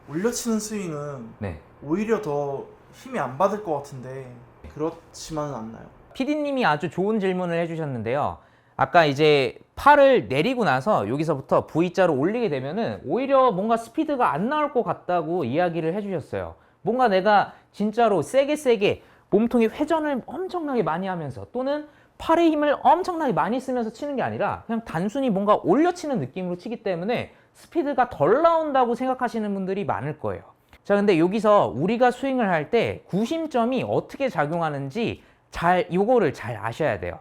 [SPEAKER 2] 올려치는 스윙은
[SPEAKER 1] 네.
[SPEAKER 2] 오히려 더 힘이 안 받을 것 같은데 그렇지만은 않나요?
[SPEAKER 1] PD님이 아주 좋은 질문을 해주셨는데요. 아까 이제 팔을 내리고 나서 여기서부터 V자로 올리게 되면은 오히려 뭔가 스피드가 안 나올 것 같다고 이야기를 해주셨어요. 뭔가 내가 진짜로 세게 몸통에 회전을 엄청나게 많이 하면서 또는 팔의 힘을 엄청나게 많이 쓰면서 치는 게 아니라 그냥 단순히 뭔가 올려치는 느낌으로 치기 때문에 스피드가 덜 나온다고 생각하시는 분들이 많을 거예요. 자, 근데 여기서 우리가 스윙을 할 때 구심점이 어떻게 작용하는지 요거를 잘 아셔야 돼요.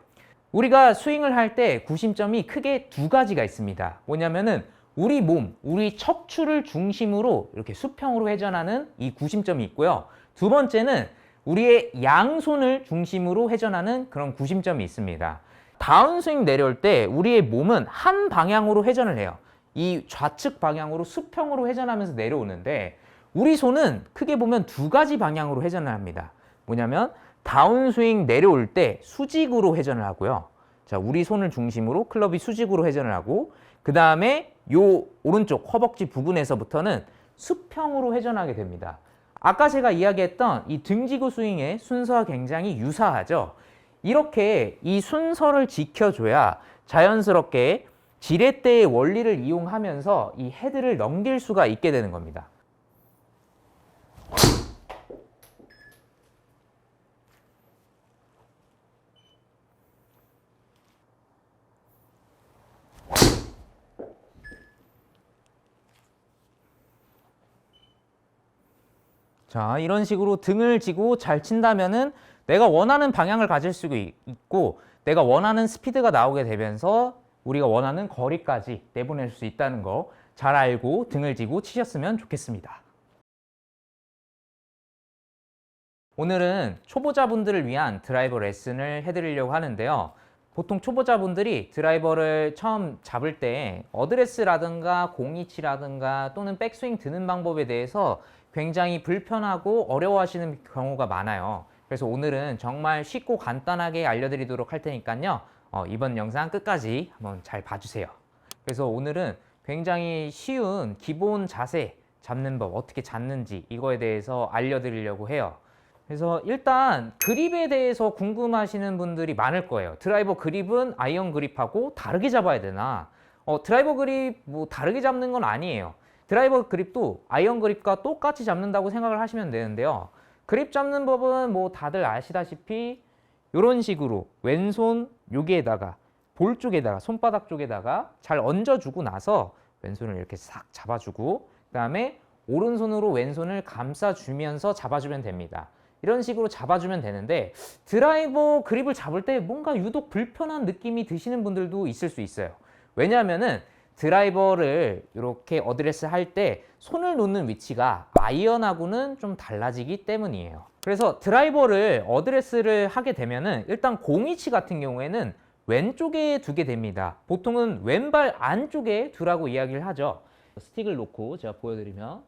[SPEAKER 1] 우리가 스윙을 할 때 구심점이 크게 두 가지가 있습니다. 뭐냐면은 우리 몸, 우리 척추를 중심으로 이렇게 수평으로 회전하는 이 구심점이 있고요. 두 번째는 우리의 양손을 중심으로 회전하는 그런 구심점이 있습니다. 다운스윙 내려올 때 우리의 몸은 한 방향으로 회전을 해요. 이 좌측 방향으로 수평으로 회전하면서 내려오는데 우리 손은 크게 보면 두 가지 방향으로 회전을 합니다. 뭐냐면 다운스윙 내려올 때 수직으로 회전을 하고요. 자, 우리 손을 중심으로 클럽이 수직으로 회전을 하고, 그 다음에 요 오른쪽 허벅지 부분에서부터는 수평으로 회전하게 됩니다. 아까 제가 이야기했던 이 등지고 스윙의 순서와 굉장히 유사하죠. 이렇게 이 순서를 지켜줘야 자연스럽게 지렛대의 원리를 이용하면서 이 헤드를 넘길 수가 있게 되는 겁니다. 자, 이런 식으로 등을 쥐고 잘 친다면은 내가 원하는 방향을 가질 수 있고 내가 원하는 스피드가 나오게 되면서 우리가 원하는 거리까지 내보낼 수 있다는 거 잘 알고 등을 쥐고 치셨으면 좋겠습니다. 오늘은 초보자분들을 위한 드라이버 레슨을 해드리려고 하는데요. 보통 초보자분들이 드라이버를 처음 잡을 때 어드레스라든가 공이치라든가 또는 백스윙 드는 방법에 대해서 굉장히 불편하고 어려워하시는 경우가 많아요. 그래서 오늘은 정말 쉽고 간단하게 알려드리도록 할 테니까요. 이번 영상 끝까지 한번 잘 봐주세요. 그래서 오늘은 굉장히 쉬운 기본 자세 잡는 법, 어떻게 잡는지 이거에 대해서 알려드리려고 해요. 그래서 일단 그립에 대해서 궁금하시는 분들이 많을 거예요. 드라이버 그립은 아이언 그립하고 다르게 잡아야 되나? 드라이버 그립 뭐 다르게 잡는 건 아니에요. 드라이버 그립도 아이언 그립과 똑같이 잡는다고 생각을 하시면 되는데요. 그립 잡는 법은 뭐 다들 아시다시피 이런 식으로 왼손 여기에다가 볼 쪽에다가 손바닥 쪽에다가 잘 얹어주고 나서 왼손을 이렇게 싹 잡아주고 그 다음에 오른손으로 왼손을 감싸주면서 잡아주면 됩니다. 이런 식으로 잡아주면 되는데 드라이버 그립을 잡을 때 뭔가 유독 불편한 느낌이 드시는 분들도 있을 수 있어요. 왜냐하면은 드라이버를 이렇게 어드레스 할 때 손을 놓는 위치가 아이언하고는 좀 달라지기 때문이에요. 그래서 드라이버를 어드레스를 하게 되면은 일단 공위치 같은 경우에는 왼쪽에 두게 됩니다. 보통은 왼발 안쪽에 두라고 이야기를 하죠. 스틱을 놓고 제가 보여드리면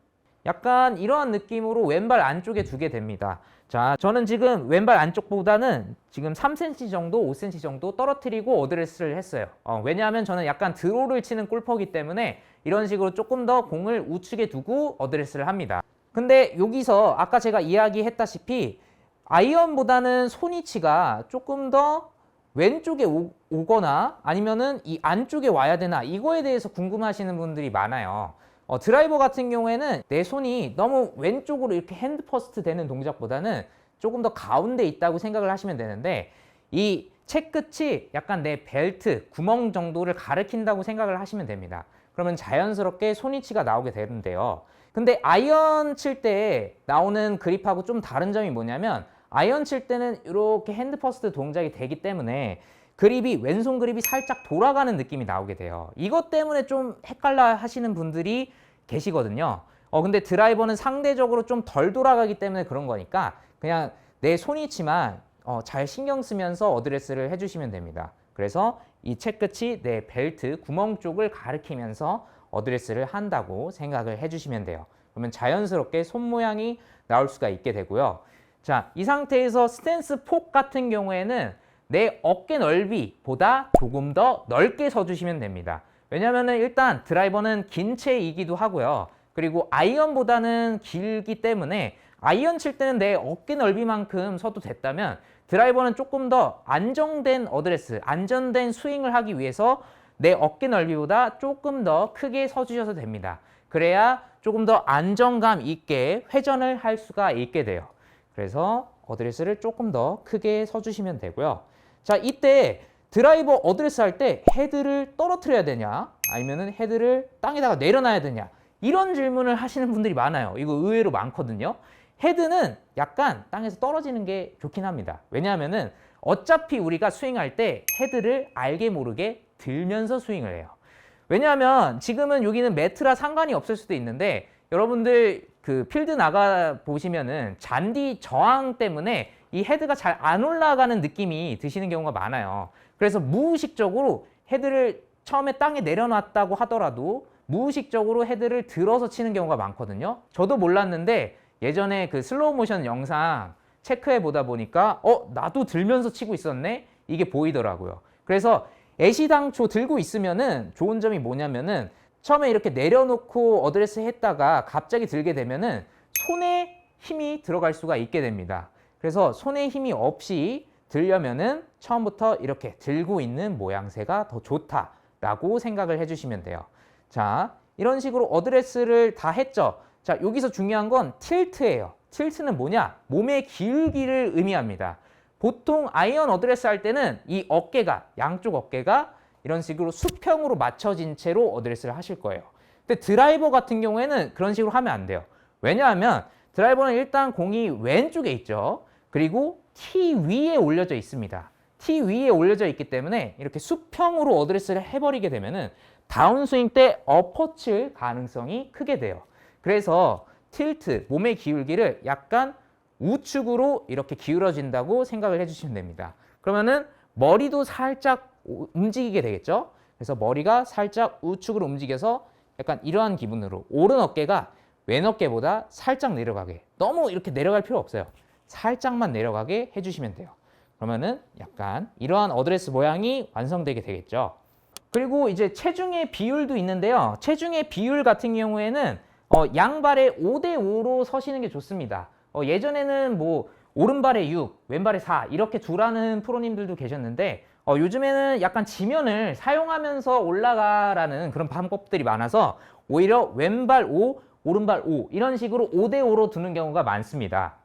[SPEAKER 1] 약간 이러한 느낌으로 왼발 안쪽에 두게 됩니다. 자, 저는 지금 왼발 안쪽보다는 지금 3cm 정도, 5cm 정도 떨어뜨리고 어드레스를 했어요. 왜냐하면 저는 약간 드로우를 치는 골퍼이기 때문에 이런 식으로 조금 더 공을 우측에 두고 어드레스를 합니다. 근데 여기서 아까 제가 이야기했다시피 아이언보다는 손위치가 조금 더 왼쪽에 오거나 아니면은 이 안쪽에 와야 되나 이거에 대해서 궁금하시는 분들이 많아요. 드라이버 같은 경우에는 내 손이 너무 왼쪽으로 이렇게 핸드 퍼스트 되는 동작보다는 조금 더 가운데 있다고 생각을 하시면 되는데 이 채끝이 약간 내 벨트 구멍 정도를 가리킨다고 생각을 하시면 됩니다. 그러면 자연스럽게 손위치가 나오게 되는데요. 근데 아이언 칠 때 나오는 그립하고 좀 다른 점이 뭐냐면 아이언 칠 때는 이렇게 핸드 퍼스트 동작이 되기 때문에 그립이 왼손 그립이 살짝 돌아가는 느낌이 나오게 돼요. 이것 때문에 좀 헷갈려 하시는 분들이 계시거든요. 근데 드라이버는 상대적으로 좀 덜 돌아가기 때문에 그런 거니까 그냥 내 손위치만 잘 신경 쓰면서 어드레스를 해주시면 됩니다. 그래서 이 채끝이 내 벨트 구멍 쪽을 가리키면서 어드레스를 한다고 생각을 해주시면 돼요. 그러면 자연스럽게 손 모양이 나올 수가 있게 되고요. 자, 이 상태에서 스탠스 폭 같은 경우에는 내 어깨 넓이보다 조금 더 넓게 서주시면 됩니다. 왜냐하면 일단 드라이버는 긴 채이기도 하고요. 그리고 아이언보다는 길기 때문에 아이언 칠 때는 내 어깨 넓이만큼 서도 됐다면 드라이버는 조금 더 안정된 어드레스, 안전된 스윙을 하기 위해서 내 어깨 넓이보다 조금 더 크게 서주셔도 됩니다. 그래야 조금 더 안정감 있게 회전을 할 수가 있게 돼요. 그래서 어드레스를 조금 더 크게 서주시면 되고요. 자, 이때 드라이버 어드레스 할 때 헤드를 떨어뜨려야 되냐 아니면 헤드를 땅에다가 내려놔야 되냐 이런 질문을 하시는 분들이 많아요. 이거 의외로 많거든요. 헤드는 약간 땅에서 떨어지는 게 좋긴 합니다. 왜냐하면은 어차피 우리가 스윙할 때 헤드를 알게 모르게 들면서 스윙을 해요. 왜냐하면 지금은 여기는 매트라 상관이 없을 수도 있는데 여러분들 그 필드 나가 보시면은 잔디 저항 때문에 이 헤드가 잘 안 올라가는 느낌이 드시는 경우가 많아요. 그래서 무의식적으로 헤드를 처음에 땅에 내려놨다고 하더라도 무의식적으로 헤드를 들어서 치는 경우가 많거든요. 저도 몰랐는데 예전에 그 슬로우 모션 영상 체크해 보다 보니까 나도 들면서 치고 있었네? 이게 보이더라고요. 그래서 애시당초 들고 있으면은 좋은 점이 뭐냐면은 처음에 이렇게 내려놓고 어드레스 했다가 갑자기 들게 되면은 손에 힘이 들어갈 수가 있게 됩니다. 그래서 손에 힘이 없이 들려면은 처음부터 이렇게 들고 있는 모양새가 더 좋다라고 생각을 해주시면 돼요. 자, 이런 식으로 어드레스를 다 했죠. 자, 여기서 중요한 건 틸트예요. 틸트는 뭐냐? 몸의 기울기를 의미합니다. 보통 아이언 어드레스 할 때는 이 어깨가, 양쪽 어깨가 이런 식으로 수평으로 맞춰진 채로 어드레스를 하실 거예요. 근데 드라이버 같은 경우에는 그런 식으로 하면 안 돼요. 왜냐하면 드라이버는 일단 공이 왼쪽에 있죠. 그리고 티 위에 올려져 있습니다. 티 위에 올려져 있기 때문에 이렇게 수평으로 어드레스를 해버리게 되면은 다운스윙 때 엎어칠 가능성이 크게 돼요. 그래서 틸트, 몸의 기울기를 약간 우측으로 이렇게 기울어진다고 생각을 해주시면 됩니다. 그러면은 머리도 살짝 움직이게 되겠죠. 그래서 머리가 살짝 우측으로 움직여서 약간 이러한 기분으로 오른 어깨가 왼 어깨보다 살짝 내려가게, 너무 이렇게 내려갈 필요 없어요. 살짝만 내려가게 해주시면 돼요. 그러면은 약간 이러한 어드레스 모양이 완성되게 되겠죠. 그리고 이제 체중의 비율도 있는데요. 체중의 비율 같은 경우에는 양발에 5대5로 서시는 게 좋습니다. 예전에는 뭐 오른발에 6, 왼발에 4 이렇게 두라는 프로님들도 계셨는데 요즘에는 약간 지면을 사용하면서 올라가라는 그런 방법들이 많아서 오히려 왼발 5, 오른발 5 이런 식으로 5대5로 두는 경우가 많습니다.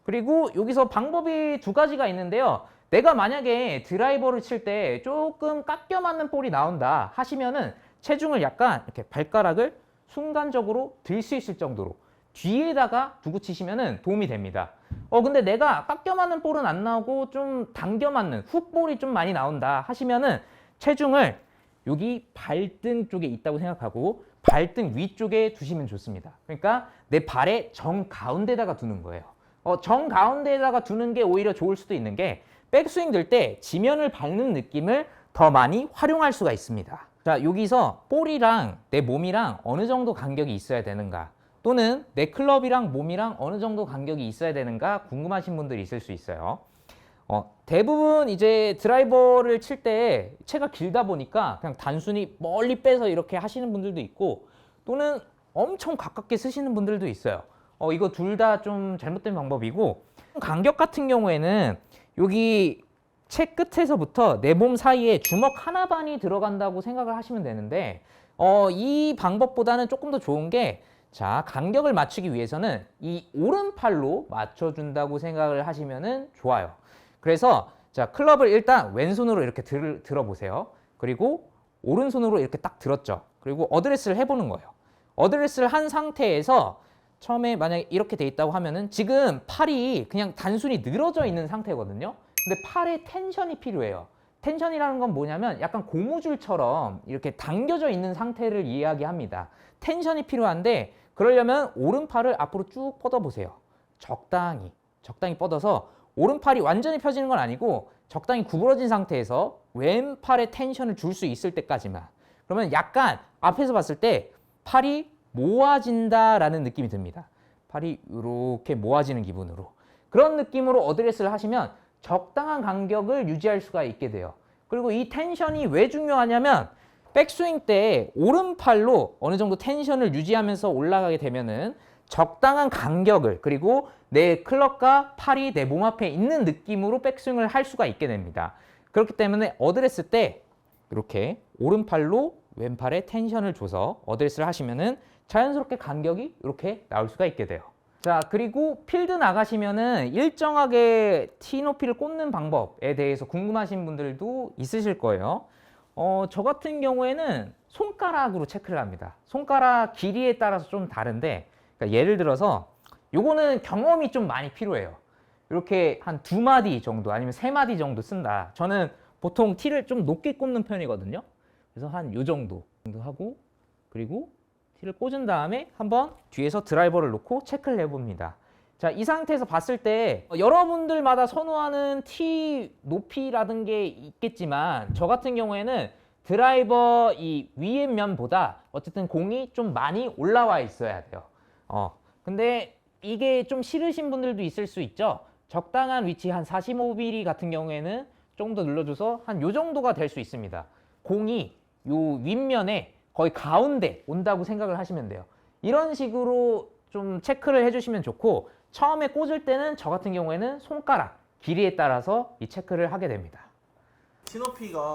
[SPEAKER 1] 그리고 여기서 방법이 두 가지가 있는데요. 내가 만약에 드라이버를 칠 때 조금 깎여 맞는 볼이 나온다 하시면은 체중을 약간 이렇게 발가락을 순간적으로 들 수 있을 정도로 뒤에다가 두고 치시면은 도움이 됩니다. 근데 내가 깎여 맞는 볼은 안 나오고 좀 당겨 맞는 훅볼이 좀 많이 나온다 하시면은 체중을 여기 발등 쪽에 있다고 생각하고 발등 위쪽에 두시면 좋습니다. 그러니까 내 발의 정 가운데다가 두는 거예요. 정 가운데에다가 두는 게 오히려 좋을 수도 있는 게 백스윙 들 때 지면을 밟는 느낌을 더 많이 활용할 수가 있습니다. 자, 여기서 볼이랑 내 몸이랑 어느 정도 간격이 있어야 되는가, 또는 내 클럽이랑 몸이랑 어느 정도 간격이 있어야 되는가 궁금하신 분들이 있을 수 있어요. 대부분 이제 드라이버를 칠 때 채가 길다 보니까 그냥 단순히 멀리 빼서 이렇게 하시는 분들도 있고, 또는 엄청 가깝게 쓰시는 분들도 있어요. 이거 둘 다 좀 잘못된 방법이고, 간격 같은 경우에는 여기 채 끝에서부터 내 몸 사이에 주먹 하나 반이 들어간다고 생각을 하시면 되는데, 이 방법보다는 조금 더 좋은 게, 자, 간격을 맞추기 위해서는 이 오른팔로 맞춰준다고 생각을 하시면 좋아요. 그래서 자, 클럽을 일단 왼손으로 이렇게 들어보세요. 그리고 오른손으로 이렇게 딱 들었죠. 그리고 어드레스를 해보는 거예요. 어드레스를 한 상태에서 처음에 만약에 이렇게 돼 있다고 하면은 지금 팔이 그냥 단순히 늘어져 있는 상태거든요. 근데 팔에 텐션이 필요해요. 텐션이라는 건 뭐냐면 약간 고무줄처럼 이렇게 당겨져 있는 상태를 이야기합니다. 텐션이 필요한데, 그러려면 오른팔을 앞으로 쭉 뻗어보세요. 적당히 뻗어서 오른팔이 완전히 펴지는 건 아니고 적당히 구부러진 상태에서 왼팔에 텐션을 줄 수 있을 때까지만. 그러면 약간 앞에서 봤을 때 팔이 모아진다라는 느낌이 듭니다. 팔이 이렇게 모아지는 기분으로. 그런 느낌으로 어드레스를 하시면 적당한 간격을 유지할 수가 있게 돼요. 그리고 이 텐션이 왜 중요하냐면, 백스윙 때 오른팔로 어느 정도 텐션을 유지하면서 올라가게 되면은 적당한 간격을, 그리고 내 클럽과 팔이 내 몸 앞에 있는 느낌으로 백스윙을 할 수가 있게 됩니다. 그렇기 때문에 어드레스 때 이렇게 오른팔로 왼팔에 텐션을 줘서 어드레스를 하시면은 자연스럽게 간격이 이렇게 나올 수가 있게 돼요. 자, 그리고 필드 나가시면은 일정하게 티 높이를 꽂는 방법에 대해서 궁금하신 분들도 있으실 거예요. 저 같은 경우에는 손가락으로 체크를 합니다. 손가락 길이에 따라서 좀 다른데, 그러니까 예를 들어서 요거는 경험이 좀 많이 필요해요. 이렇게 한 2마디 정도 아니면 3마디 정도 쓴다. 저는 보통 티를 좀 높게 꽂는 편이거든요. 그래서 한 요 정도 하고, 그리고 티를 꽂은 다음에 한번 뒤에서 드라이버를 놓고 체크를 해봅니다. 자, 이 상태에서 봤을 때 여러분들마다 선호하는 티 높이라든 게 있겠지만, 저 같은 경우에는 드라이버 이 위의 면보다 어쨌든 공이 좀 많이 올라와 있어야 돼요. 근데 이게 좀 싫으신 분들도 있을 수 있죠. 적당한 위치 한 45mm 같은 경우에는 조금 더 눌러줘서 한 요 정도가 될 수 있습니다. 공이 요 윗면에 거의 가운데 온다고 생각을 하시면 돼요. 이런 식으로 좀 체크를 해주시면 좋고, 처음에 꽂을 때는 저 같은 경우에는 손가락 길이에 따라서 이 체크를 하게 됩니다.
[SPEAKER 2] 티 높이가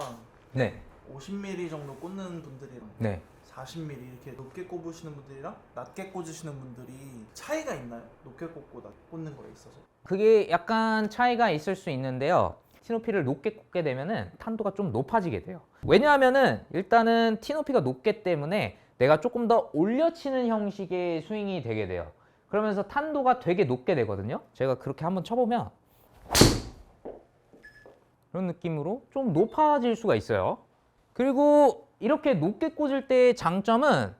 [SPEAKER 1] 네.
[SPEAKER 2] 50mm 정도 꽂는 분들이랑
[SPEAKER 1] 네.
[SPEAKER 2] 40mm 이렇게 높게 꼽으시는 분들이랑 낮게 꽂으시는 분들이 차이가 있나요? 높게 꽂고 낮게 꽂는 거에 있어서?
[SPEAKER 1] 그게 약간 차이가 있을 수 있는데요. 티 높이를 높게 꽂게 되면은 탄도가 좀 높아지게 돼요. 왜냐하면은 일단은 티 높이가 높기 때문에 내가 조금 더 올려치는 형식의 스윙이 되게 돼요. 그러면서 탄도가 되게 높게 되거든요. 제가 그렇게 한번 쳐보면 이런 느낌으로 좀 높아질 수가 있어요. 그리고 이렇게 높게 꽂을 때의 장점은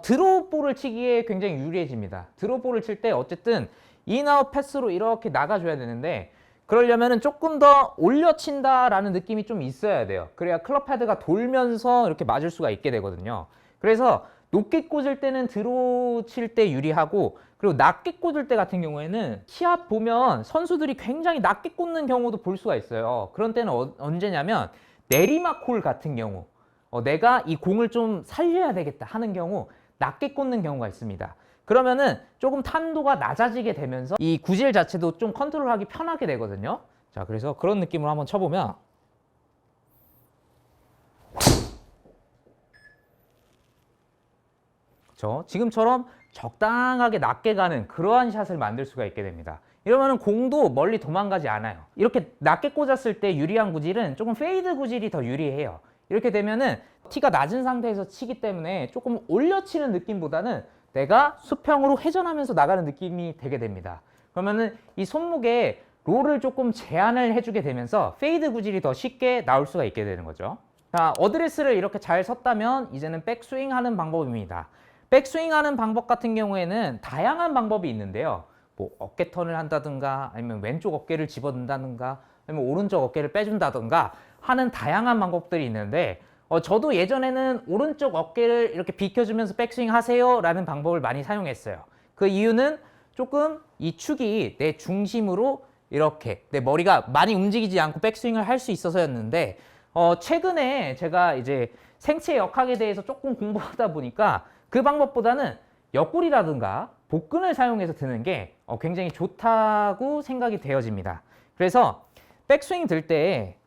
[SPEAKER 1] 드롭볼을 치기에 굉장히 유리해집니다. 드롭볼을 칠 때 어쨌든 인아웃 패스로 이렇게 나가줘야 되는데, 그러려면 조금 더 올려친다라는 느낌이 좀 있어야 돼요. 그래야 클럽 헤드가 돌면서 이렇게 맞을 수가 있게 되거든요. 그래서 높게 꽂을 때는 드로우 칠 때 유리하고, 그리고 낮게 꽂을 때 같은 경우에는 시합 보면 선수들이 굉장히 낮게 꽂는 경우도 볼 수가 있어요. 그런 때는 언제냐면 내리막 홀 같은 경우, 내가 이 공을 좀 살려야 되겠다 하는 경우 낮게 꽂는 경우가 있습니다. 그러면은 조금 탄도가 낮아지게 되면서 이 구질 자체도 좀 컨트롤하기 편하게 되거든요. 자, 그래서 그런 느낌으로 한번 쳐보면 지금처럼 적당하게 낮게 가는 그러한 샷을 만들 수가 있게 됩니다. 이러면 공도 멀리 도망가지 않아요. 이렇게 낮게 꽂았을 때 유리한 구질은 조금 페이드 구질이 더 유리해요. 이렇게 되면은 티가 낮은 상태에서 치기 때문에 조금 올려치는 느낌보다는 내가 수평으로 회전하면서 나가는 느낌이 되게 됩니다. 그러면은 이 손목에 롤을 조금 제한을 해주게 되면서 페이드 구질이 더 쉽게 나올 수가 있게 되는 거죠. 자, 어드레스를 이렇게 잘 섰다면 이제는 백스윙 하는 방법입니다. 백스윙 하는 방법 같은 경우에는 다양한 방법이 있는데요. 뭐 어깨 턴을 한다든가 아니면 왼쪽 어깨를 집어든다든가 아니면 오른쪽 어깨를 빼준다든가 하는 다양한 방법들이 있는데 저도 예전에는 오른쪽 어깨를 이렇게 비켜주면서 백스윙 하세요 라는 방법을 많이 사용했어요. 그 이유는 조금 이 축이 내 중심으로 이렇게 내 머리가 많이 움직이지 않고 백스윙을 할 수 있어서였는데 최근에 제가 이제 생체 역학에 대해서 조금 공부하다 보니까 그 방법보다는 옆구리라든가 복근을 사용해서 드는 게 굉장히 좋다고 생각이 되어집니다. 그래서 백스윙 들 때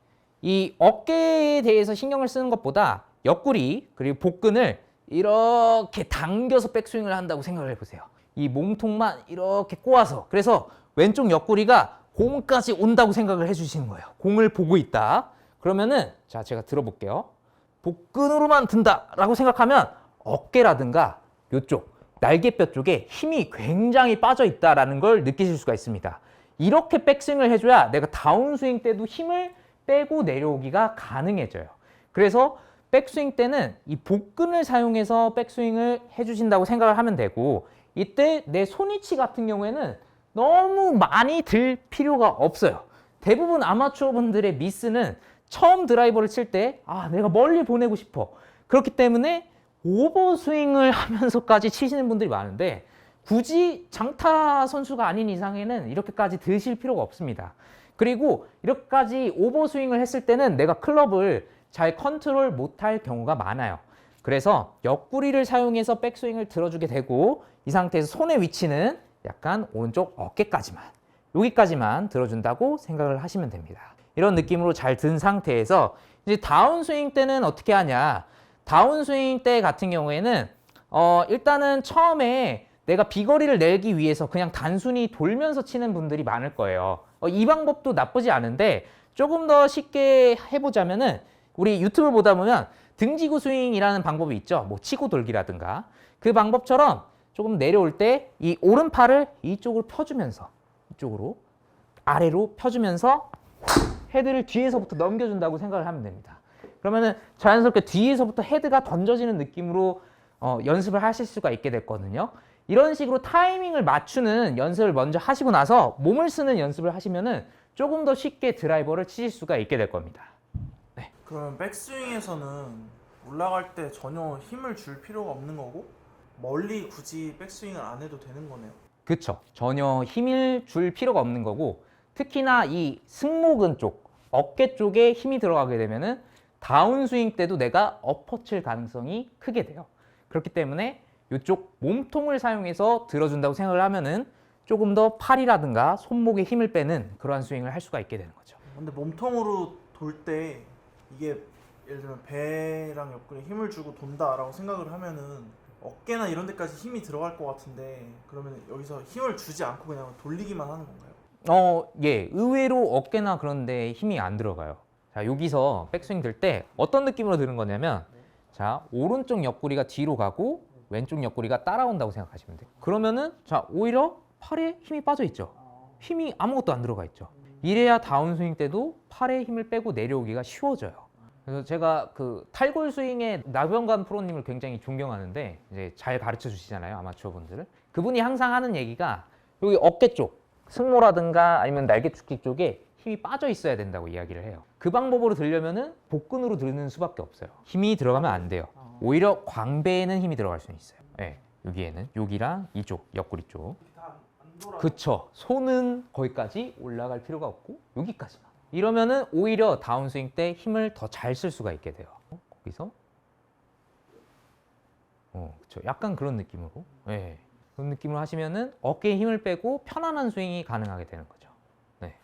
[SPEAKER 1] 이 어깨에 대해서 신경을 쓰는 것보다 옆구리 그리고 복근을 이렇게 당겨서 백스윙을 한다고 생각을 해보세요. 이 몸통만 이렇게 꼬아서 그래서 왼쪽 옆구리가 공까지 온다고 생각을 해주시는 거예요. 공을 보고 있다. 그러면은 자 제가 들어볼게요. 복근으로만 든다라고 생각하면 어깨라든가 이쪽 날개뼈 쪽에 힘이 굉장히 빠져 있다라는 걸 느끼실 수가 있습니다. 이렇게 백스윙을 해줘야 내가 다운스윙 때도 힘을 빼고 내려오기가 가능해져요. 그래서 백스윙 때는 이 복근을 사용해서 백스윙을 해주신다고 생각을 하면 되고 이때 내 손위치 같은 경우에는 너무 많이 들 필요가 없어요. 대부분 아마추어 분들의 미스는 처음 드라이버를 칠 때 내가 멀리 보내고 싶어. 그렇기 때문에 오버스윙을 하면서까지 치시는 분들이 많은데 굳이 장타 선수가 아닌 이상에는 이렇게까지 드실 필요가 없습니다. 그리고 이렇게까지 오버스윙을 했을 때는 내가 클럽을 잘 컨트롤 못할 경우가 많아요. 그래서 옆구리를 사용해서 백스윙을 들어주게 되고 이 상태에서 손의 위치는 약간 오른쪽 어깨까지만 여기까지만 들어준다고 생각을 하시면 됩니다. 이런 느낌으로 잘 든 상태에서 이제 다운스윙 때는 어떻게 하냐. 다운스윙 때 같은 경우에는 일단은 처음에 내가 비거리를 내기 위해서 그냥 단순히 돌면서 치는 분들이 많을 거예요. 이 방법도 나쁘지 않은데 조금 더 쉽게 해보자면은 우리 유튜브 보다 보면 등지고 스윙이라는 방법이 있죠. 뭐 치고 돌기라든가 그 방법처럼 조금 내려올 때 이 오른팔을 이쪽으로 펴주면서 이쪽으로 아래로 펴주면서 헤드를 뒤에서부터 넘겨준다고 생각을 하면 됩니다. 그러면은 자연스럽게 뒤에서부터 헤드가 던져지는 느낌으로 연습을 하실 수가 있게 됐거든요. 이런 식으로 타이밍을 맞추는 연습을 먼저 하시고 나서 몸을 쓰는 연습을 하시면은 조금 더 쉽게 드라이버를 치실 수가 있게 될 겁니다. 네.
[SPEAKER 2] 그럼 백스윙에서는 올라갈 때 전혀 힘을 줄 필요가 없는 거고 멀리 굳이 백스윙을 안 해도 되는 거네요.
[SPEAKER 1] 그쵸. 전혀 힘을 줄 필요가 없는 거고 특히나 이 승모근 쪽, 어깨 쪽에 힘이 들어가게 되면은 다운스윙 때도 내가 엎어 칠 가능성이 크게 돼요. 그렇기 때문에 이쪽 몸통을 사용해서 들어준다고 생각을 하면은 조금 더 팔이라든가 손목에 힘을 빼는 그러한 스윙을 할 수가 있게 되는 거죠.
[SPEAKER 2] 근데 몸통으로 돌 때 이게 예를 들면 배랑 옆구리에 힘을 주고 돈다라고 생각을 하면은 어깨나 이런 데까지 힘이 들어갈 것 같은데 그러면 여기서 힘을 주지 않고 그냥 돌리기만 하는 건가요?
[SPEAKER 1] 예. 의외로 어깨나 그런 데 힘이 안 들어가요. 자, 여기서 백스윙 들 때 어떤 느낌으로 드는 거냐면 자, 오른쪽 옆구리가 뒤로 가고 왼쪽 옆구리가 따라온다고 생각하시면 돼요. 그러면은 자, 오히려 팔에 힘이 빠져 있죠. 힘이 아무것도 안 들어가 있죠. 이래야 다운스윙 때도 팔에 힘을 빼고 내려오기가 쉬워져요. 그래서 제가 그 탈골 스윙의 나병관 프로님을 굉장히 존경하는데 이제 잘 가르쳐 주시잖아요, 아마추어 분들을. 그분이 항상 하는 얘기가 여기 어깨 쪽, 승모라든가 아니면 날개축기 쪽에 힘이 빠져 있어야 된다고 이야기를 해요. 그 방법으로 들려면은 복근으로 드는 수밖에 없어요. 힘이 들어가면 안 돼요. 오히려 광배에는 힘이 들어갈 수 있어요. 네, 여기에는 여기랑 이쪽 옆구리 쪽. 그쵸. 손은 거기까지 올라갈 필요가 없고 여기까지만. 이러면은 오히려 다운스윙 때 힘을 더 잘 쓸 수가 있게 돼요. 거기서 그쵸. 약간 그런 느낌으로. 네. 그런 느낌으로 하시면은 어깨에 힘을 빼고 편안한 스윙이 가능하게 되는 거죠. 네.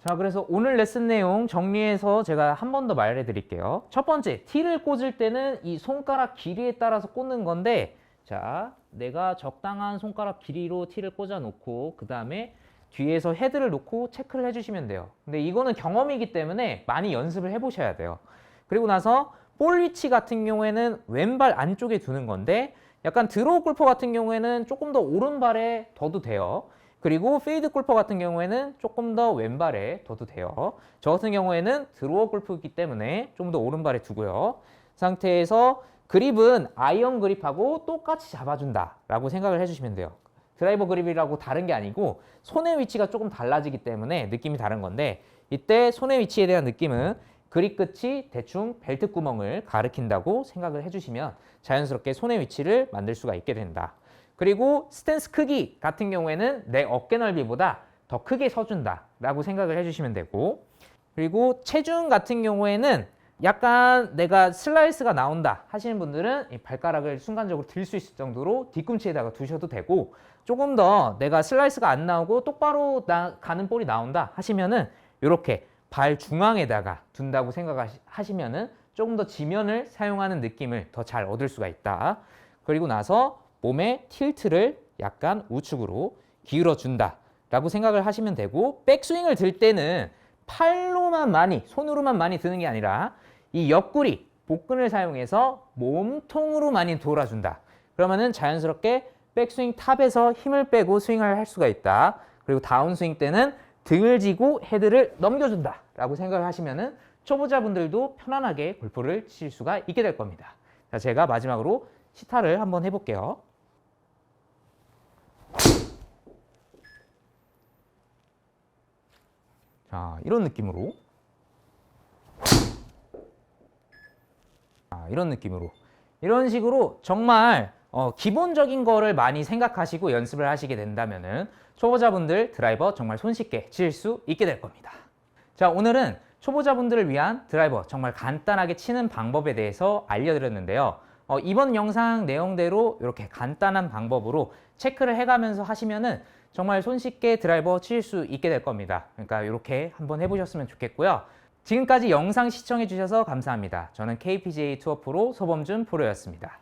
[SPEAKER 1] 자, 그래서 오늘 레슨 내용 정리해서 제가 한 번 더 말해 드릴게요. 첫 번째, 티를 꽂을 때는 이 손가락 길이에 따라서 꽂는 건데, 자, 내가 적당한 손가락 길이로 티를 꽂아 놓고 그 다음에 뒤에서 헤드를 놓고 체크를 해주시면 돼요. 근데 이거는 경험이기 때문에 많이 연습을 해보셔야 돼요. 그리고 나서 볼 위치 같은 경우에는 왼발 안쪽에 두는 건데 약간 드로우 골퍼 같은 경우에는 조금 더 오른발에 둬도 돼요. 그리고 페이드 골퍼 같은 경우에는 조금 더 왼발에 둬도 돼요. 저 같은 경우에는 드로어 골프이기 때문에 좀 더 오른발에 두고요. 상태에서 그립은 아이언 그립하고 똑같이 잡아준다 라고 생각을 해주시면 돼요. 드라이버 그립이라고 다른 게 아니고 손의 위치가 조금 달라지기 때문에 느낌이 다른 건데, 이때 손의 위치에 대한 느낌은 그립 끝이 대충 벨트 구멍을 가리킨다고 생각을 해주시면 자연스럽게 손의 위치를 만들 수가 있게 된다. 그리고 스탠스 크기 같은 경우에는 내 어깨 넓이보다 더 크게 서준다 라고 생각을 해주시면 되고, 그리고 체중 같은 경우에는 약간 내가 슬라이스가 나온다 하시는 분들은 이 발가락을 순간적으로 들 수 있을 정도로 뒤꿈치에다가 두셔도 되고, 조금 더 내가 슬라이스가 안 나오고 똑바로 가는 볼이 나온다 하시면은 이렇게 발 중앙에다가 둔다고 생각하시면은 조금 더 지면을 사용하는 느낌을 더 잘 얻을 수가 있다. 그리고 나서 몸의 틸트를 약간 우측으로 기울여 준다 라고 생각을 하시면 되고, 백스윙을 들 때는 팔로만 많이, 손으로만 많이 드는 게 아니라 이 옆구리, 복근을 사용해서 몸통으로 많이 돌아준다. 그러면은 자연스럽게 백스윙 탑에서 힘을 빼고 스윙을 할 수가 있다. 그리고 다운스윙 때는 등을 지고 헤드를 넘겨준다 라고 생각을 하시면은 초보자분들도 편안하게 골프를 치실 수가 있게 될 겁니다. 자, 제가 마지막으로 시타를 한번 해볼게요. 자, 이런 느낌으로. 이런 느낌으로. 이런 식으로 정말 기본적인 거를 많이 생각하시고 연습을 하시게 된다면은 초보자분들 드라이버 정말 손쉽게 칠 수 있게 될 겁니다. 자, 오늘은 초보자분들을 위한 드라이버 정말 간단하게 치는 방법에 대해서 알려드렸는데요. 이번 영상 내용대로 이렇게 간단한 방법으로 체크를 해가면서 하시면은 정말 손쉽게 드라이버 칠 수 있게 될 겁니다. 그러니까 이렇게 한번 해보셨으면 좋겠고요. 지금까지 영상 시청해 주셔서 감사합니다. 저는 KPGA 투어 프로 소범준 프로였습니다.